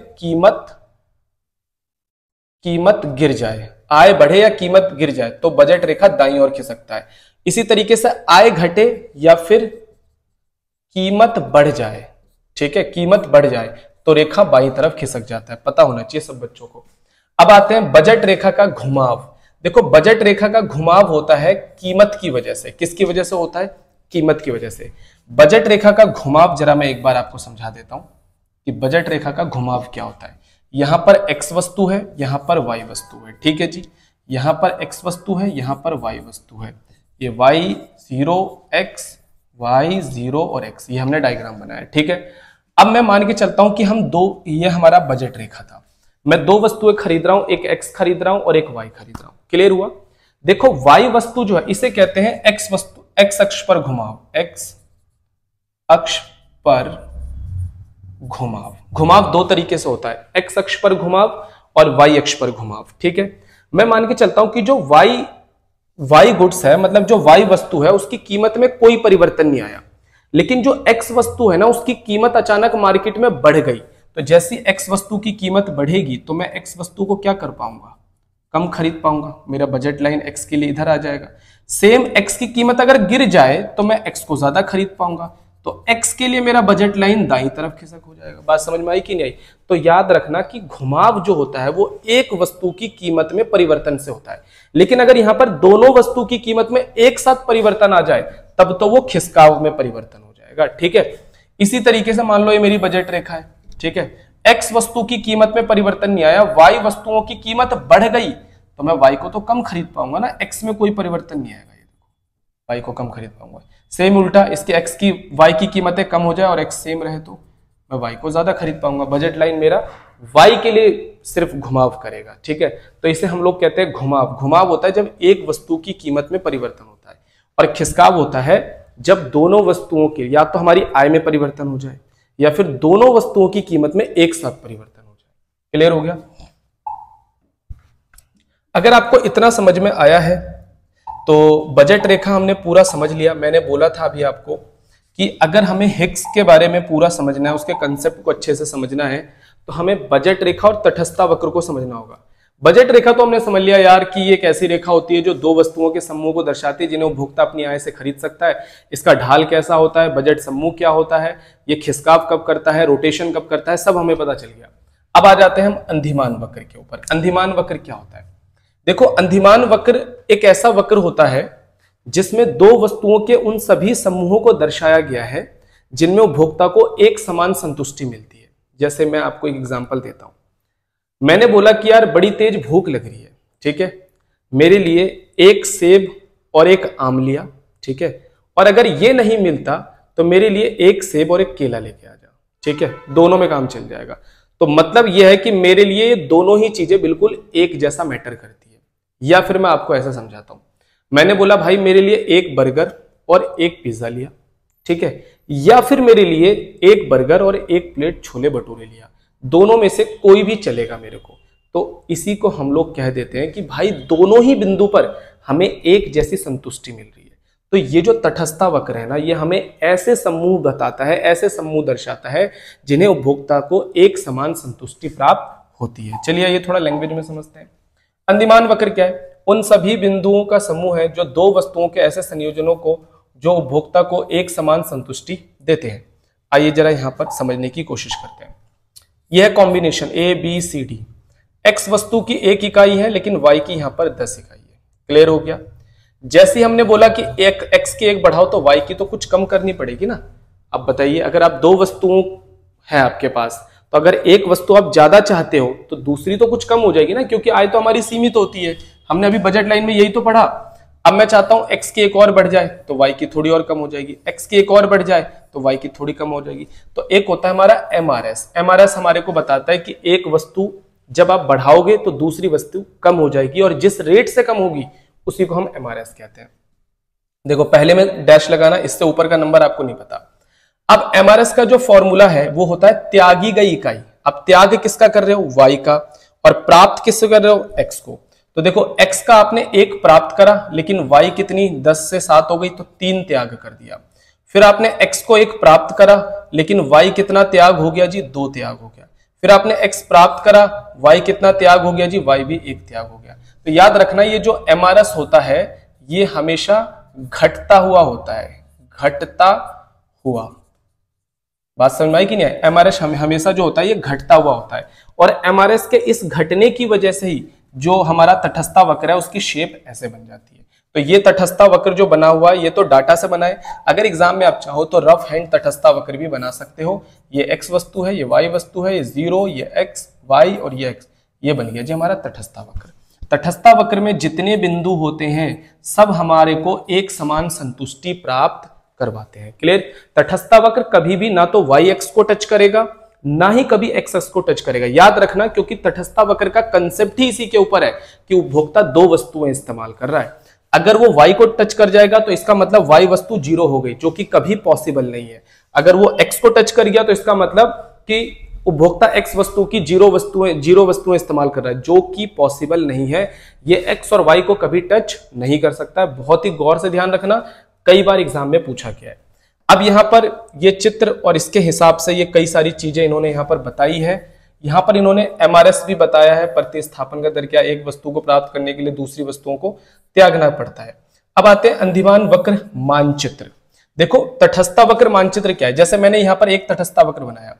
कीमत गिर जाए, आय बढ़े या कीमत गिर जाए तो बजट रेखा दाईं ओर खिसकता है। इसी तरीके से आय घटे या फिर कीमत बढ़ जाए, ठीक है, कीमत बढ़ जाए तो रेखा बाईं तरफ खिसक जाता है, पता होना चाहिए सब बच्चों को। अब आते हैं बजट रेखा का घुमाव। देखो बजट रेखा का घुमाव होता है कीमत की वजह से। किसकी वजह से होता है? कीमत की वजह से। बजट रेखा का घुमाव जरा मैं एक बार आपको समझा देता हूं कि बजट रेखा का घुमाव क्या होता है। यहां पर x वस्तु है, यहां पर y वस्तु है, ठीक है जी। यहां पर x वस्तु है, यहां पर y वस्तु है। ये y0 x, y0 और x, ये हमने डायग्राम बनाया, ठीक है। अब मैं मान के चलता हूं कि ये हमारा बजट रेखा था। मैं दो वस्तुएं खरीद रहा हूं, एक x खरीद रहा हूं और एक y खरीद रहा हूं। क्लियर हुआ? देखो y वस्तु जो है इसे कहते हैं x वस्तु, x अक्ष पर घुमाव, x अक्ष पर घुमाव। घुमाव दो तरीके से होता है, x अक्ष पर घुमाव और y अक्ष पर घुमाव, ठीक है। मैं मान के चलता हूं कि जो y गुड्स है, मतलब जो y वस्तु है उसकी कीमत में कोई परिवर्तन नहीं आया, लेकिन जो x वस्तु है ना उसकी कीमत अचानक मार्केट में बढ़ गई। तो जैसी x वस्तु की कीमत बढ़ेगी तो मैं x वस्तु को क्या कर पाऊंगा? कम खरीद पाऊंगा। मेरा बजट लाइन x के लिए इधर आ जाएगा। सेम x की कीमत अगर गिर जाए तो मैं x को ज्यादा खरीद पाऊंगा, तो x के लिए मेरा बजट लाइन दाईं तरफ खिसक हो जाएगा। बात समझ में आई कि नहीं आई? तो याद रखना कि घुमाव जो होता है वो एक वस्तु की कीमत में परिवर्तन से होता है, लेकिन अगर यहां पर दोनों वस्तु की कीमत में एक साथ परिवर्तन आ जाए तब तो वो खिसकाव में परिवर्तन हो जाएगा, ठीक है। इसी तरीके से मान लो ये मेरी बजट रेखा है, ठीक है। x वस्तु की कीमत में परिवर्तन नहीं आया, y वस्तुओं की कीमत बढ़ गई तो मैं y को तो कम खरीद पाऊंगा ना, x में कोई परिवर्तन नहीं आएगा, ये देखो y को कम खरीद पाऊंगा। सेम उल्टा, इसके y की कीमतें कम हो जाए और x सेम रहे तो मैं y को ज्यादा खरीद पाऊंगा। बजट लाइन मेरा y के लिए सिर्फ घुमाव करेगा, ठीक है। तो इसे हम लोग कहते हैं घुमाव। घुमाव होता है जब एक वस्तु की कीमत में परिवर्तन होता है, और खिसकाव होता है जब दोनों वस्तुओं के या तो हमारी आय में परिवर्तन हो जाए या फिर दोनों वस्तुओं की कीमत में एक साथ परिवर्तन हो जाए। क्लियर हो गया? अगर आपको इतना समझ में आया है तो बजट रेखा हमने पूरा समझ लिया। मैंने बोला था अभी आपको कि अगर हमें हिग्स के बारे में पूरा समझना है, उसके कंसेप्ट को अच्छे से समझना है, तो हमें बजट रेखा और तटस्थता वक्र को समझना होगा। बजट रेखा तो हमने समझ लिया यार कि ये एक ऐसी रेखा होती है जो दो वस्तुओं के समूह को दर्शाती है जिन्हें उपभोक्ता अपनी आय से खरीद सकता है। इसका ढाल कैसा होता है, बजट समूह क्या होता है, ये खिसकाव कब करता है, रोटेशन कब करता है, सब हमें पता चल गया। अब आ जाते हैं हम अंधिमान वक्र के ऊपर। अंधिमान वक्र क्या होता है? देखो अंधिमान वक्र एक ऐसा वक्र होता है जिसमें दो वस्तुओं के उन सभी समूहों को दर्शाया गया है जिनमें उपभोक्ता को एक समान संतुष्टि मिलती है। जैसे मैं आपको एक एग्जांपल देता हूं। मैंने बोला कि यार बड़ी तेज भूख लग रही है, ठीक है, मेरे लिए एक सेब और एक आम लिया, ठीक है, और अगर ये नहीं मिलता तो मेरे लिए एक सेब और एक केला लेके आ जाओ, ठीक है, दोनों में काम चल जाएगा। तो मतलब यह है कि मेरे लिए दोनों ही चीजें बिल्कुल एक जैसा मैटर करती है। या फिर मैं आपको ऐसा समझाता हूं, मैंने बोला भाई मेरे लिए एक बर्गर और एक पिज्जा लिया, ठीक है, या फिर मेरे लिए एक बर्गर और एक प्लेट छोले भटूरे लिया, दोनों में से कोई भी चलेगा मेरे को। तो इसी को हम लोग कह देते हैं कि भाई दोनों ही बिंदु पर हमें एक जैसी संतुष्टि मिल रही है। तो ये जो तटस्थता वक्र है ना, ये हमें ऐसे समूह बताता है, ऐसे समूह दर्शाता है जिन्हें उपभोक्ता को एक समान संतुष्टि प्राप्त होती है। चलिए ये थोड़ा लैंग्वेज में समझते हैं। अंधिमान वक्र क्या है? उन सभी बिंदुओं का समूह है जो दो वस्तुओं के ऐसे संयोजनों को जो उपभोक्ता को एक समान संतुष्टि देते हैं। आइए जरा यहां पर समझने की कोशिश करते हैं। यह combination A B C D, X वस्तु की एक इकाई है लेकिन वाई की यहां पर 10 इकाई है। क्लियर हो गया? जैसे हमने बोला कि एक एक्स की एक बढ़ाओ तो वाई की तो कुछ कम करनी पड़ेगी ना। अब बताइए, अगर आप दो वस्तुओं है आपके पास, तो अगर एक वस्तु आप ज्यादा चाहते हो तो दूसरी तो कुछ कम हो जाएगी ना, क्योंकि आय तो हमारी सीमित होती है। हमने अभी बजट लाइन में यही तो पढ़ा। अब मैं चाहता हूं एक्स की एक और बढ़ जाए तो वाई की थोड़ी और कम हो जाएगी, एक्स की एक और बढ़ जाए तो वाई की थोड़ी कम हो जाएगी। तो एक होता है हमारा एमआरएस। एमआरएस हमारे को बताता है कि एक वस्तु जब आप बढ़ाओगे तो दूसरी वस्तु कम हो जाएगी, और जिस रेट से कम होगी उसी को हम एमआरएस कहते हैं। देखो पहले में डैश लगाना, इससे ऊपर का नंबर आपको नहीं पता। अब एमआरएस का जो फॉर्मूला है वो होता है त्यागी गई इकाई। अब त्याग किसका कर रहे हो? वाई का, और प्राप्त किससे कर रहे हो? एक्स को। तो देखो x का आपने 1 प्राप्त करा, लेकिन y कितनी 10 से 7 हो गई तो 3 त्याग कर दिया। फिर आपने x को 1 प्राप्त करा, लेकिन y कितना त्याग हो गया जी 2 त्याग हो गया। फिर आपने x प्राप्त करा, y कितना त्याग हो गया जी y भी 1 त्याग हो गया। तो याद रखना ये जो MRS होता है ये हमेशा घटता हुआ होता है, घटता हुआ। बात समझ में आई कि नहीं? MRS हमेशा जो होता है ये घटता हुआ होता है, और MRS के इस घटने की वजह से ही जो हमारा तटस्था वक्र है उसकी शेप ऐसे बन जाती है। तो ये तटस्था वक्र जो बना हुआ है ये तो डाटा से बना है, अगर एग्जाम में आप चाहो तो रफ हैंड तटस्था वक्र भी बना सकते हो। ये x वस्तु है, ये y वस्तु है, ये 0, ये x, y और ये x, ये बन गया जी हमारा तटस्था वक्र। तटस्था वक्र में जितने बिंदु होते हैं सब हमारे को एक समान संतुष्टि प्राप्त करवाते हैं। क्लियर? तटस्था वक्र कभी भी ना तो y एक्स को टच करेगा ना ही कभी x एक्स को टच करेगा। याद रखना, क्योंकि तटस्था वक्र का कंसेप्ट ही इसी के ऊपर है कि उपभोक्ता 2 वस्तुएं इस्तेमाल कर रहा है। अगर वो y को टच कर जाएगा तो इसका मतलब y वस्तु 0 हो गई, जो कि कभी पॉसिबल नहीं है। अगर वो x को टच कर गया तो इसका मतलब कि उपभोक्ता x वस्तु की 0 वस्तुएं इस्तेमाल कर रहा है, जो कि पॉसिबल नहीं है। ये x और y को कभी टच नहीं कर सकता है। बहुत ही गौर से ध्यान रखना, कई बार एग्जाम में पूछा गया है। अब यहां पर ये चित्र और इसके हिसाब से ये कई सारी चीजें इन्होंने यहां पर बताई है। यहां पर इन्होंने MRS भी बताया है, प्रतिस्थापन का दर क्या, एक वस्तु को प्राप्त करने के लिए दूसरी वस्तुओं को त्यागना पड़ता है। अब आते हैं अंधिमान वक्र मानचित्र। देखो तटस्था वक्र मानचित्र क्या है, जैसे मैंने यहां पर एक तटस्था वक्र बनाया,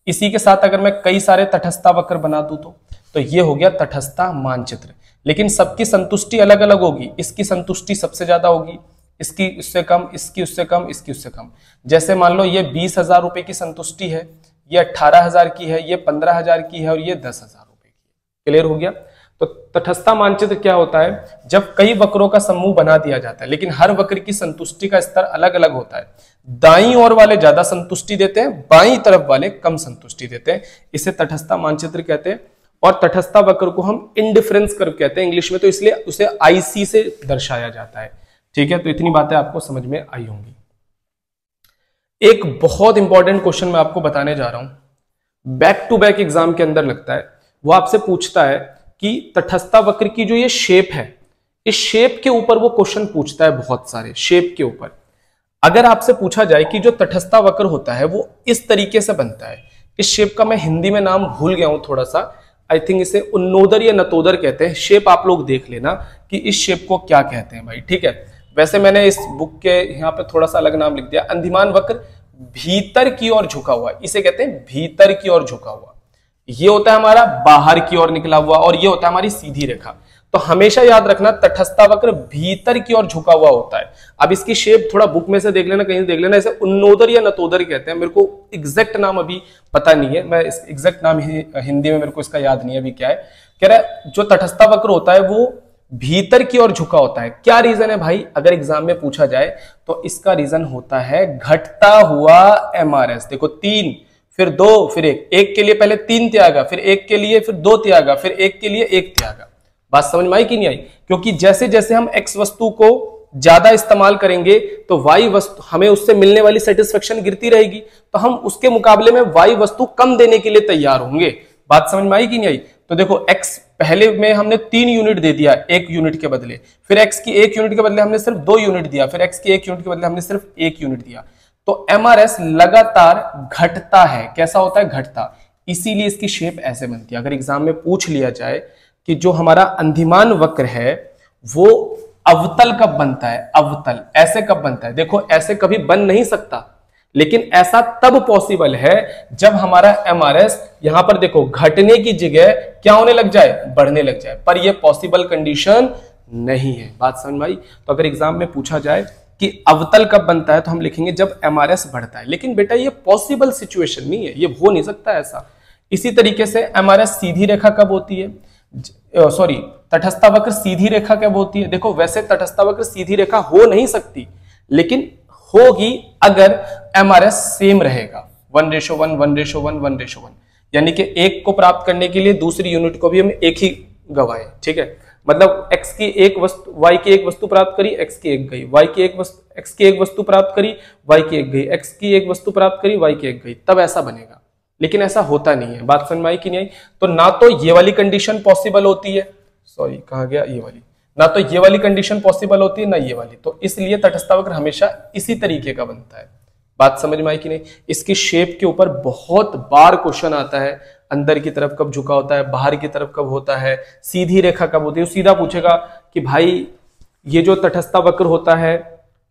इसी के साथ अगर मैं कई सारे तटस्था वक्र बना दूं तो ये हो गया तटस्था मानचित्र। लेकिन सबकी संतुष्टि अलग अलग होगी, इसकी संतुष्टि सबसे ज्यादा होगी, इसकी उससे कम, इसकी उससे कम, इसकी उससे कम। जैसे मान लो ये 20,000 रुपए की संतुष्टि है, ये 18,000 की है, ये 15,000 की है और ये 10,000 रुपए की है। क्लियर हो गया? तो तटस्था मानचित्र क्या होता है, जब कई वक्रों का समूह बना दिया जाता है लेकिन हर वक्र की संतुष्टि का स्तर अलग अलग होता है। दाईं ओर वाले ज्यादा संतुष्टि देते हैं, बाईं तरफ वाले कम संतुष्टि देते हैं, इसे तटस्था मानचित्र कहते हैं। और तटस्था वक्र को हम इंडिफरेंस कर्व कहते हैं इंग्लिश में, तो इसलिए उसे IC से दर्शाया जाता है। ठीक है, तो इतनी बातें आपको समझ में आई होंगी। एक बहुत इंपॉर्टेंट क्वेश्चन मैं आपको बताने जा रहा हूं, बैक टू बैक एग्जाम के अंदर लगता है। वो आपसे पूछता है कि तटस्था वक्र की जो ये शेप है, इस शेप के ऊपर वो क्वेश्चन पूछता है, बहुत सारे शेप के ऊपर। अगर आपसे पूछा जाए कि जो तटस्था वक्र होता है वो इस तरीके से बनता है, इस शेप का मैं हिंदी में नाम भूल गया हूं थोड़ा सा, आई थिंक इसे उन्नोदर या नतोदर कहते हैं। शेप आप लोग देख लेना कि इस शेप को क्या कहते हैं भाई। ठीक है, वैसे मैंने इस बुक के यहाँ पे थोड़ा सा अलग नाम लिख दिया, अंधिमान वक्र भीतर की ओर झुका हुआ, इसे कहते हैं भीतर की ओर झुका हुआ। ये होता है हमारा बाहर की ओर निकला हुआ, और ये होता है हमारी सीधी रेखा। तो हमेशा याद रखना तटस्था वक्र भीतर की ओर झुका हुआ होता है। अब इसकी शेप थोड़ा बुक में से देख लेना, कहीं देख लेना, इसे उन्नोदर या नतोदर कहते हैं। मेरे को एग्जैक्ट नाम अभी पता नहीं है, मैं इस एग्जैक्ट नाम हिंदी में मेरे को इसका याद नहीं है अभी क्या है। कह रहा है जो तटस्था वक्र होता है वो भीतर की ओर झुका होता है। क्या रीजन है भाई, अगर एग्जाम में पूछा जाए तो इसका रीजन होता है घटता हुआ MRS। देखो 3, फिर 2, फिर 1, 1 के लिए पहले 3 त्यागा, फिर 1 के लिए फिर 2 त्यागा, फिर 1 के लिए 1 त्यागा। बात समझ में आई कि नहीं आई? क्योंकि जैसे जैसे हम X वस्तु को ज्यादा इस्तेमाल करेंगे तो Y वस्तु, हमें उससे मिलने वाली सेटिस्फेक्शन गिरती रहेगी, तो हम उसके मुकाबले में Y वस्तु कम देने के लिए तैयार होंगे। बात समझ में आई कि नहीं आई? तो देखो X पहले में हमने 3 यूनिट दे दिया 1 यूनिट के बदले, फिर X की 1 यूनिट के बदले हमने सिर्फ 2 यूनिट दिया, फिर X की 1 यूनिट के बदले हमने सिर्फ 1 यूनिट दिया। तो MRS लगातार घटता है। कैसा होता है? घटता। इसीलिए इसकी शेप ऐसे बनती है। अगर एग्जाम में पूछ लिया जाए कि जो हमारा अंधिमान वक्र है वो अवतल कब बनता है, अवतल ऐसे कब बनता है, देखो ऐसे कभी बन नहीं सकता, लेकिन ऐसा तब पॉसिबल है जब हमारा MRS यहां पर देखो घटने की जगह क्या होने लग जाए, बढ़ने लग जाए, पर यह पॉसिबल कंडीशन नहीं है। बात समझ में आई? तो अगर एग्जाम में पूछा जाए कि अवतल कब बनता है तो हम लिखेंगे जब MRS बढ़ता है। लेकिन बेटा ये पॉसिबल सिचुएशन नहीं है, ये हो नहीं सकता ऐसा। इसी तरीके से MRS सीधी रेखा कब होती है, सॉरी तटस्था वक्र सीधी रेखा कब होती है? देखो वैसे तटस्था वक्र सीधी रेखा हो नहीं सकती, लेकिन होगी अगर MRS सेम रहेगा 1:1, 1:1, 1:1, यानी कि 1 को प्राप्त करने के लिए दूसरी यूनिट को भी हम 1 ही गवाए। ठीक है, मतलब x की एक वस्तु, y की एक वस्तु प्राप्त करी, x की 1 गई, y की एक वस्तु, x की एक वस्तु प्राप्त करी, y की 1 गई, x की एक वस्तु प्राप्त करी, y की 1 गई, तब ऐसा बनेगा। लेकिन ऐसा होता नहीं है। बात समझ में आई कि नहीं आई? तो ना तो ये वाली कंडीशन पॉसिबल होती है, सॉरी कहाँ गया, ये वाली, ना तो ये वाली कंडीशन पॉसिबल होती है ना ये वाली, तो इसलिए तटस्थ वक्र हमेशा इसी तरीके का बनता है। बात समझ में आई कि नहीं? इसकी शेप के ऊपर बहुत बार क्वेश्चन आता है, अंदर की तरफ कब झुका होता है, बाहर की तरफ कब होता है, सीधी रेखा कब होती है। सीधा पूछेगा कि भाई ये जो तटस्थ वक्र होता है,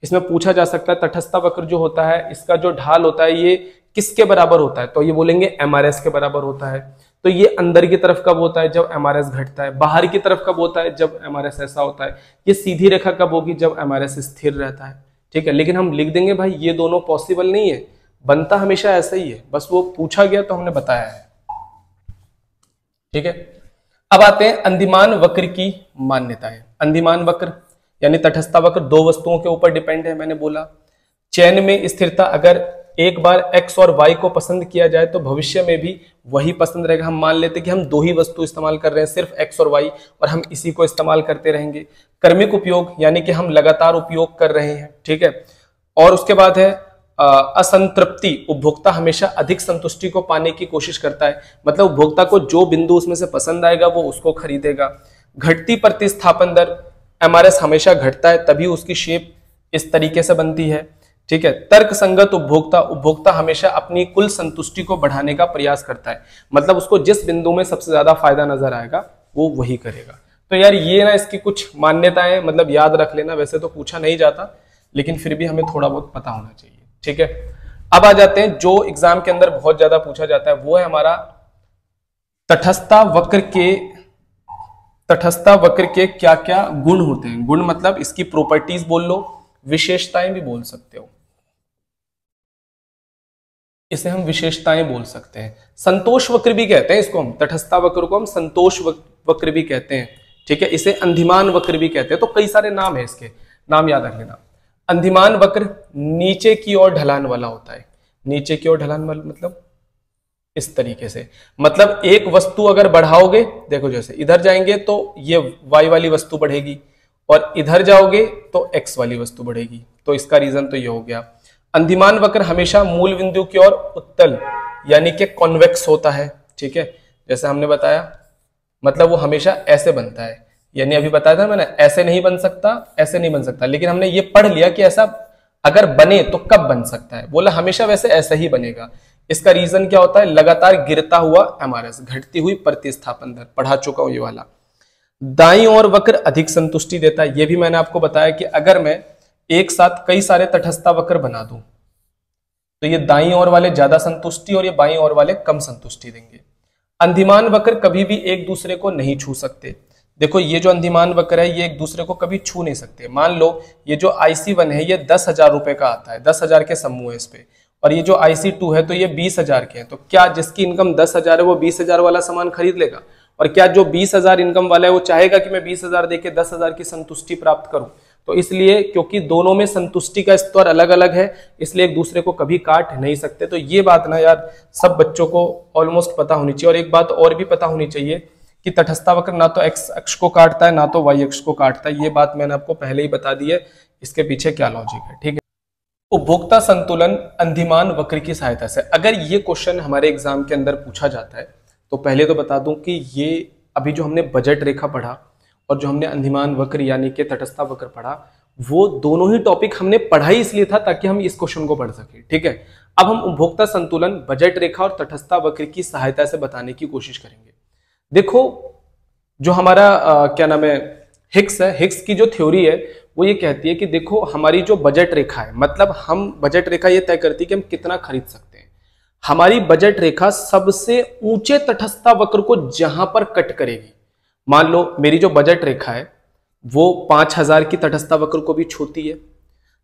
इसमें पूछा जा सकता है तटस्थ वक्र जो होता है इसका जो ढाल होता है ये किसके बराबर होता है, तो ये बोलेंगे MRS के बराबर होता है। तो ये अंदर की तरफ कब होता है, जब MRS घटता है। बाहर की तरफ कब होता है, जब MRS ऐसा होता है। ये सीधी रेखा कब होगी, जब MRS स्थिर रहता है। ठीक है, लेकिन हम लिख देंगे भाई ये दोनों पॉसिबल नहीं है, बनता हमेशा ऐसा ही है, बस वो पूछा गया तो हमने बताया है। ठीक है, अब आते हैं अंदिमान वक्र की मान्यताएं। अंदिमान वक्र यानी तटस्थ वक्र दो वस्तुओं के ऊपर डिपेंड है। मैंने बोला चैन में स्थिरता, अगर एक बार x और y को पसंद किया जाए तो भविष्य में भी वही पसंद रहेगा। हम मान लेते कि हम दो ही वस्तु इस्तेमाल कर रहे हैं, सिर्फ x और y, और हम इसी को इस्तेमाल करते रहेंगे। क्रमिक उपयोग यानी कि हम लगातार उपयोग कर रहे हैं। ठीक है, और उसके बाद है असंतृप्ति, उपभोक्ता हमेशा अधिक संतुष्टि को पाने की कोशिश करता है, मतलब उपभोक्ता को जो बिंदु उसमें से पसंद आएगा वो उसको खरीदेगा। घटती प्रतिस्थापन दर, MRS हमेशा घटता है तभी उसकी शेप इस तरीके से बनती है। ठीक है, तर्क संगत उपभोक्ता, उपभोक्ता हमेशा अपनी कुल संतुष्टि को बढ़ाने का प्रयास करता है, मतलब उसको जिस बिंदु में सबसे ज्यादा फायदा नजर आएगा वो वही करेगा। तो यार ये ना इसकी कुछ मान्यताएं मतलब याद रख लेना, वैसे तो पूछा नहीं जाता लेकिन फिर भी हमें थोड़ा बहुत पता होना चाहिए। ठीक है, अब आ जाते हैं जो एग्जाम के अंदर बहुत ज्यादा पूछा जाता है, वो है हमारा तटस्थ वक्र के क्या क्या गुण होते हैं। गुण मतलब इसकी प्रॉपर्टीज बोल लो, विशेषताएं भी बोल सकते हो, इसे हम विशेषताएं बोल सकते हैं। संतोष वक्र भी कहते हैं इसको, हम तटस्थ वक्र को हम संतोष वक्र भी कहते हैं। ठीक है, इसे अंधिमान वक्र भी कहते हैं। तो कई सारे नाम है, इसके नाम याद रख लेना। अंधिमान वक्र नीचे की ओर ढलान वाला होता है। नीचे की ओर ढलान वाला मतलब इस तरीके से, मतलब एक वस्तु अगर बढ़ाओगे, देखो जैसे इधर जाएंगे तो ये y वाली वस्तु बढ़ेगी और इधर जाओगे तो x वाली वस्तु बढ़ेगी। तो इसका रीजन तो ये हो गया। अंधिमान वक्र हमेशा मूल बिंदु की ओर उत्तल यानी कि कॉन्वेक्स होता है। ठीक है, जैसे हमने बताया, मतलब वो हमेशा ऐसे बनता है, यानी अभी बताया था मैंने, ऐसे नहीं बन सकता, ऐसे नहीं बन सकता, लेकिन हमने ये पढ़ लिया कि ऐसा अगर बने तो कब बन सकता है, बोला हमेशा वैसे ऐसा ही बनेगा। इसका रीजन क्या होता है, लगातार गिरता हुआ MRS, घटती हुई प्रतिस्थापन दर, पढ़ा चुका हूं ये वाला। दाईं ओर वक्र अधिक संतुष्टि देता है, ये भी मैंने आपको बताया कि अगर मैं एक साथ कई सारे तटस्थ वक्र बना दूं तो ये दाईं ओर वाले ज्यादा संतुष्टि और ये बाईं ओर वाले कम संतुष्टि देंगे। अंधिमान वक्र कभी भी एक दूसरे को नहीं छू सकते। देखो ये जो अंधिमान वक्र है ये एक दूसरे को कभी छू नहीं सकते। मान लो ये जो IC1 है ये 10,000 रुपए का आता है, 10,000 के समूह है इस पे, और ये जो IC2 है तो ये 20,000 के हैं। तो क्या जिसकी इनकम 10,000 है वो 20,000 वाला सामान खरीद लेगा? और क्या जो 20,000 इनकम वाला है वो चाहेगा कि मैं 20,000 देके 10,000 की संतुष्टि प्राप्त करूं? तो इसलिए क्योंकि दोनों में संतुष्टि का स्तर अलग अलग है, इसलिए एक दूसरे को कभी काट नहीं सकते। तो ये बात ना यार सब बच्चों को ऑलमोस्ट पता होनी चाहिए। और एक बात और भी पता होनी चाहिए कि तटस्थ वक्र ना तो x अक्ष को काटता है ना तो y अक्ष को काटता है। ये बात मैंने आपको पहले ही बता दी है, इसके पीछे क्या लॉजिक है। ठीक है, उपभोक्ता संतुलन अंधिमान वक्र की सहायता से, अगर ये क्वेश्चन हमारे एग्जाम के अंदर पूछा जाता है तो पहले तो बता दूं कि ये अभी जो हमने बजट रेखा पढ़ा और जो हमने अंधिमान वक्र यानी कि तटस्थ वक्र पढ़ा, वो दोनों ही टॉपिक हमने पढ़ा ही इसलिए था ताकि हम इस क्वेश्चन को पढ़ सके। ठीक है, अब हम उपभोक्ता संतुलन बजट रेखा और तटस्थ वक्र की सहायता से बताने की कोशिश करेंगे। देखो जो हमारा क्या नाम है, हिग्स है, हिग्स की जो थ्योरी है वो ये कहती है कि देखो हमारी जो बजट रेखा है, मतलब हम बजट रेखा ये तय करती है कि हम कितना खरीद सकते हैं। हमारी बजट रेखा सबसे ऊंचे तटस्थ वक्र को जहां पर कट करेगी, मान लो मेरी जो बजट रेखा है वो 5,000 की तटस्थ वक्र को भी छूती है,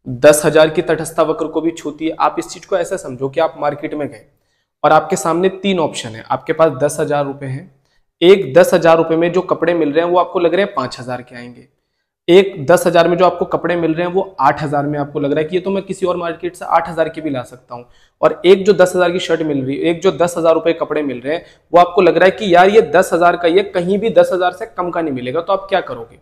10,000 की तटस्थ वक्र को भी छूती है। आप इस चीज को ऐसा समझो कि आप मार्केट में गए और आपके सामने 3 ऑप्शन है, आपके पास 10,000 रुपए हैं। एक 10,000 रुपए में जो कपड़े मिल रहे हैं वो आपको लग रहे हैं 5,000 के आएंगे। एक 10,000 में जो आपको कपड़े मिल रहे हैं वो 8,000 में आपको लग रहा है कि ये तो मैं किसी और मार्केट से 8,000 के भी ला सकता हूं। और एक जो 10,000 की शर्ट मिल रही है, एक जो 10,000 रुपए कपड़े मिल रहे हैं वो आपको लग रहा है कि यार ये 10,000 का, ये कहीं भी 10,000 से कम का नहीं मिलेगा। तो आप क्या करोगे?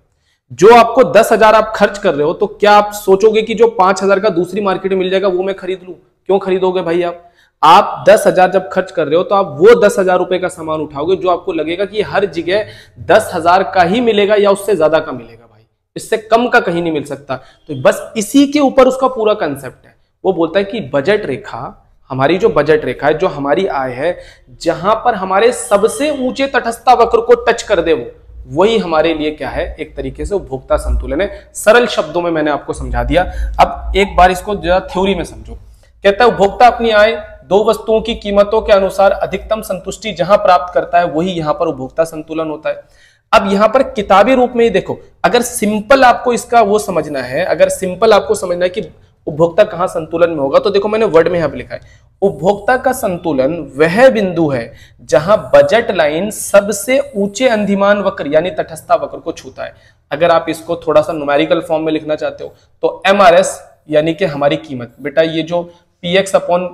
जो आपको 10,000 आप खर्च कर रहे हो तो क्या आप सोचोगे कि जो 5,000 का दूसरी मार्केट में मिल जाएगा वो मैं खरीद लूं? क्यों खरीदोगे भाई आप? आप 10,000 जब खर्च कर रहे हो तो आप वो 10,000 रुपए का सामान उठाओगे जो आपको लगेगा कि हर जगह 10,000 का ही मिलेगा या उससे ज्यादा का मिलेगा भाई, इससे कम का कहीं नहीं मिल सकता। तो बस इसी के ऊपर उसका पूरा कंसेप्ट है। वो बोलता है कि बजट रेखा, हमारी जो बजट रेखा है, जो हमारी आय है, जहां पर हमारे सबसे ऊंचे तटस्थ वक्र को टच कर दे वही हमारे लिए क्या है, एक तरीके से उपभोक्ता संतुलन है। सरल शब्दों में मैंने आपको समझा दिया। अब एक बार इसको जरा थ्योरी में समझो। कहता है उपभोक्ता अपनी आय दो वस्तुओं की कीमतों के अनुसार अधिकतम संतुष्टि जहां प्राप्त करता है वही यहां पर उपभोक्ता संतुलन होता है। अब यहां पर किताबी रूप में ही देखो, अगर सिंपल आपको इसका वो समझना है, अगर सिंपल आपको समझना है कि उपभोक्ता कहां संतुलन में होगा, तो देखो मैंने वर्ड में यहां पर लिखा है, उपभोक्ता का संतुलन वह बिंदु है जहां बजट लाइन सबसे ऊंचे अंधिमान वक्र यानी तटस्थ वक्र को छूता है। अगर आप इसको थोड़ा सा न्यूमेरिकल फॉर्म में लिखना चाहते हो तो MRS यानी कि हमारी कीमत, बेटा ये जो PX अपॉन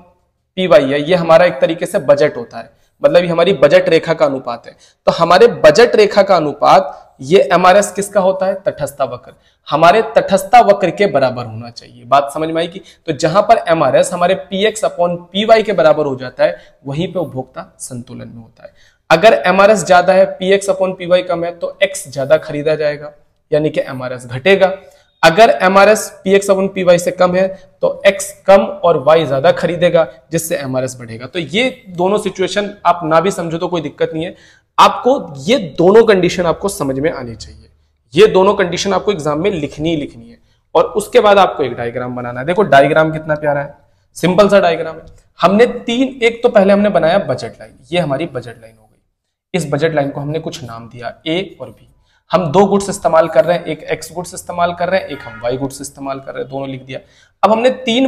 PY है ये हमारा एक तरीके से बजट होता है, मतलब ये हमारी बजट रेखा का अनुपात है। तो हमारे बजट रेखा का अनुपात ये MRS किसका होता है, तटस्थ वक्र, हमारे तटस्थ वक्र के बराबर होना चाहिए। बात समझ में आई कि तो जहां पर MRS हमारे PX अपॉन PY के बराबर हो जाता है वहीं पे उपभोक्ता संतुलन में होता है। अगर MRS ज्यादा है, PX अपॉन PY कम है, तो X ज्यादा खरीदा जाएगा यानी कि MRS घटेगा। अगर MRS PX अपॉन PY से कम है तो X कम और Y ज्यादा खरीदेगा जिससे MRS बढ़ेगा। तो ये दोनों सिचुएशन आप ना भी समझो तो कोई दिक्कत नहीं है, आपको ये दोनों कंडीशन आपको समझ में आनी चाहिए। ये दोनों कंडीशन आपको एग्जाम में लिखनी ही लिखनी है। और उसके बाद आपको एक डायग्राम बनाना है। देखो डायग्राम कितना प्यारा है, सिंपल सा डायग्राम है। हमने एक तो पहले हमने बनाया बजट लाइन, ये हमारी बजट लाइन हो गई। इस बजट लाइन को हमने कुछ नाम दिया A और B। हम दो गुड्स इस्तेमाल कर रहे हैं, एक X गुड्स इस्तेमाल कर रहे हैं, एक हम Y गुड्स इस्तेमाल कर रहे हैं, दोनों लिख दिया। अब हमने 3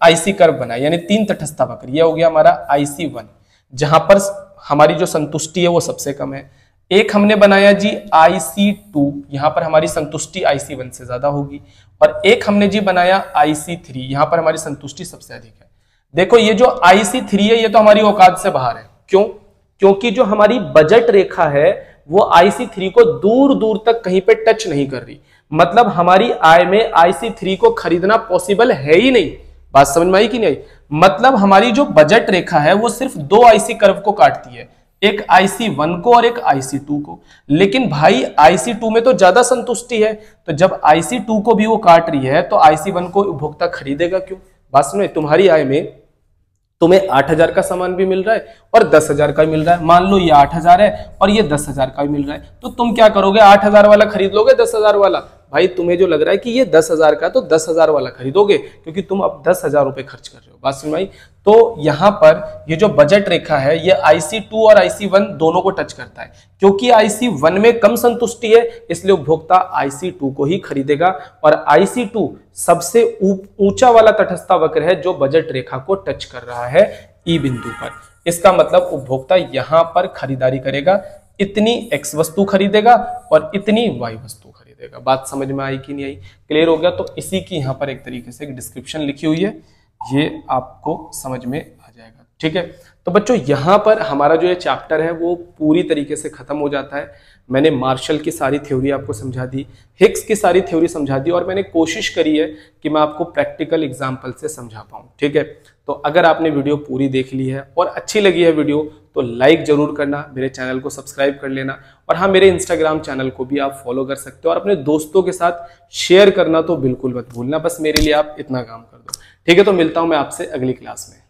IC कर्व बनाए यानी 3 तटस्थ वक्र, ये हो गया हमारा IC1 जहां पर हमारी जो संतुष्टि है वो सबसे कम है। एक हमने बनाया जी IC2, यहां पर हमारी संतुष्टि IC1 से ज्यादा होगी। और एक हमने जी बनाया IC3, यहां पर हमारी संतुष्टि सबसे अधिक है। देखो ये जो IC3 है ये तो हमारी औकात से बाहर है। क्यों? क्योंकि जो हमारी बजट रेखा है वो IC3 को दूर दूर तक कहीं पे टच नहीं कर रही, मतलब हमारी आय में IC3 को खरीदना पॉसिबल है ही नहीं। बात समझ में आई कि नहीं आई? मतलब हमारी जो बजट रेखा है वो सिर्फ 2 IC कर्व को काटती है, एक IC1 को और एक IC2 को। लेकिन भाई IC2 में तो ज्यादा संतुष्टि है, तो जब IC2 को भी वो काट रही है तो IC1 को उपभोक्ता खरीदेगा क्यों? बात सुनो, तुम्हारी आय में तुम्हें 8,000 का सामान भी मिल रहा है और 10,000 का मिल रहा है। मान लो ये 8,000 है और ये 10,000 का भी मिल रहा है, तो तुम क्या करोगे? 8,000 वाला खरीद लोगे 10,000 वाला? भाई तुम्हें जो लग रहा है कि ये 10,000 का, तो 10,000 वाला खरीदोगे क्योंकि तुम अब 10,000 रुपए खर्च कर रहे हो। बात सुन भाई, तो यहां पर ये जो बजट रेखा है ये IC2 और IC1 दोनों को टच करता है। क्योंकि IC1 में कम संतुष्टि है इसलिए उपभोक्ता IC2 को ही खरीदेगा, और IC2 सबसे ऊंचा वाला तटस्थ वक्र है जो बजट रेखा को टच कर रहा है E बिंदु पर। इसका मतलब उपभोक्ता यहां पर खरीदारी करेगा, इतनी X वस्तु खरीदेगा और इतनी Y वस्तु खरीदेगा। बात समझ में आई कि नहीं आई? क्लियर हो गया? तो इसी की यहां पर एक तरीके से एक डिस्क्रिप्शन लिखी हुई है, ये आपको समझ में आ जाएगा। ठीक है, तो बच्चों यहां पर हमारा जो ये चैप्टर है वो पूरी तरीके से खत्म हो जाता है। मैंने मार्शल की सारी थ्योरी आपको समझा दी, हिग्स की सारी थ्योरी समझा दी, और मैंने कोशिश करी है कि मैं आपको प्रैक्टिकल एग्जाम्पल से समझा पाऊं। ठीक है, तो अगर आपने वीडियो पूरी देख ली है और अच्छी लगी है वीडियो तो लाइक जरूर करना, मेरे चैनल को सब्सक्राइब कर लेना, और हाँ मेरे इंस्टाग्राम चैनल को भी आप फॉलो कर सकते हो, और अपने दोस्तों के साथ शेयर करना तो बिल्कुल मत भूलना। बस मेरे लिए आप इतना काम कर दो। ठीक है, तो मिलता हूं मैं आपसे अगली क्लास में।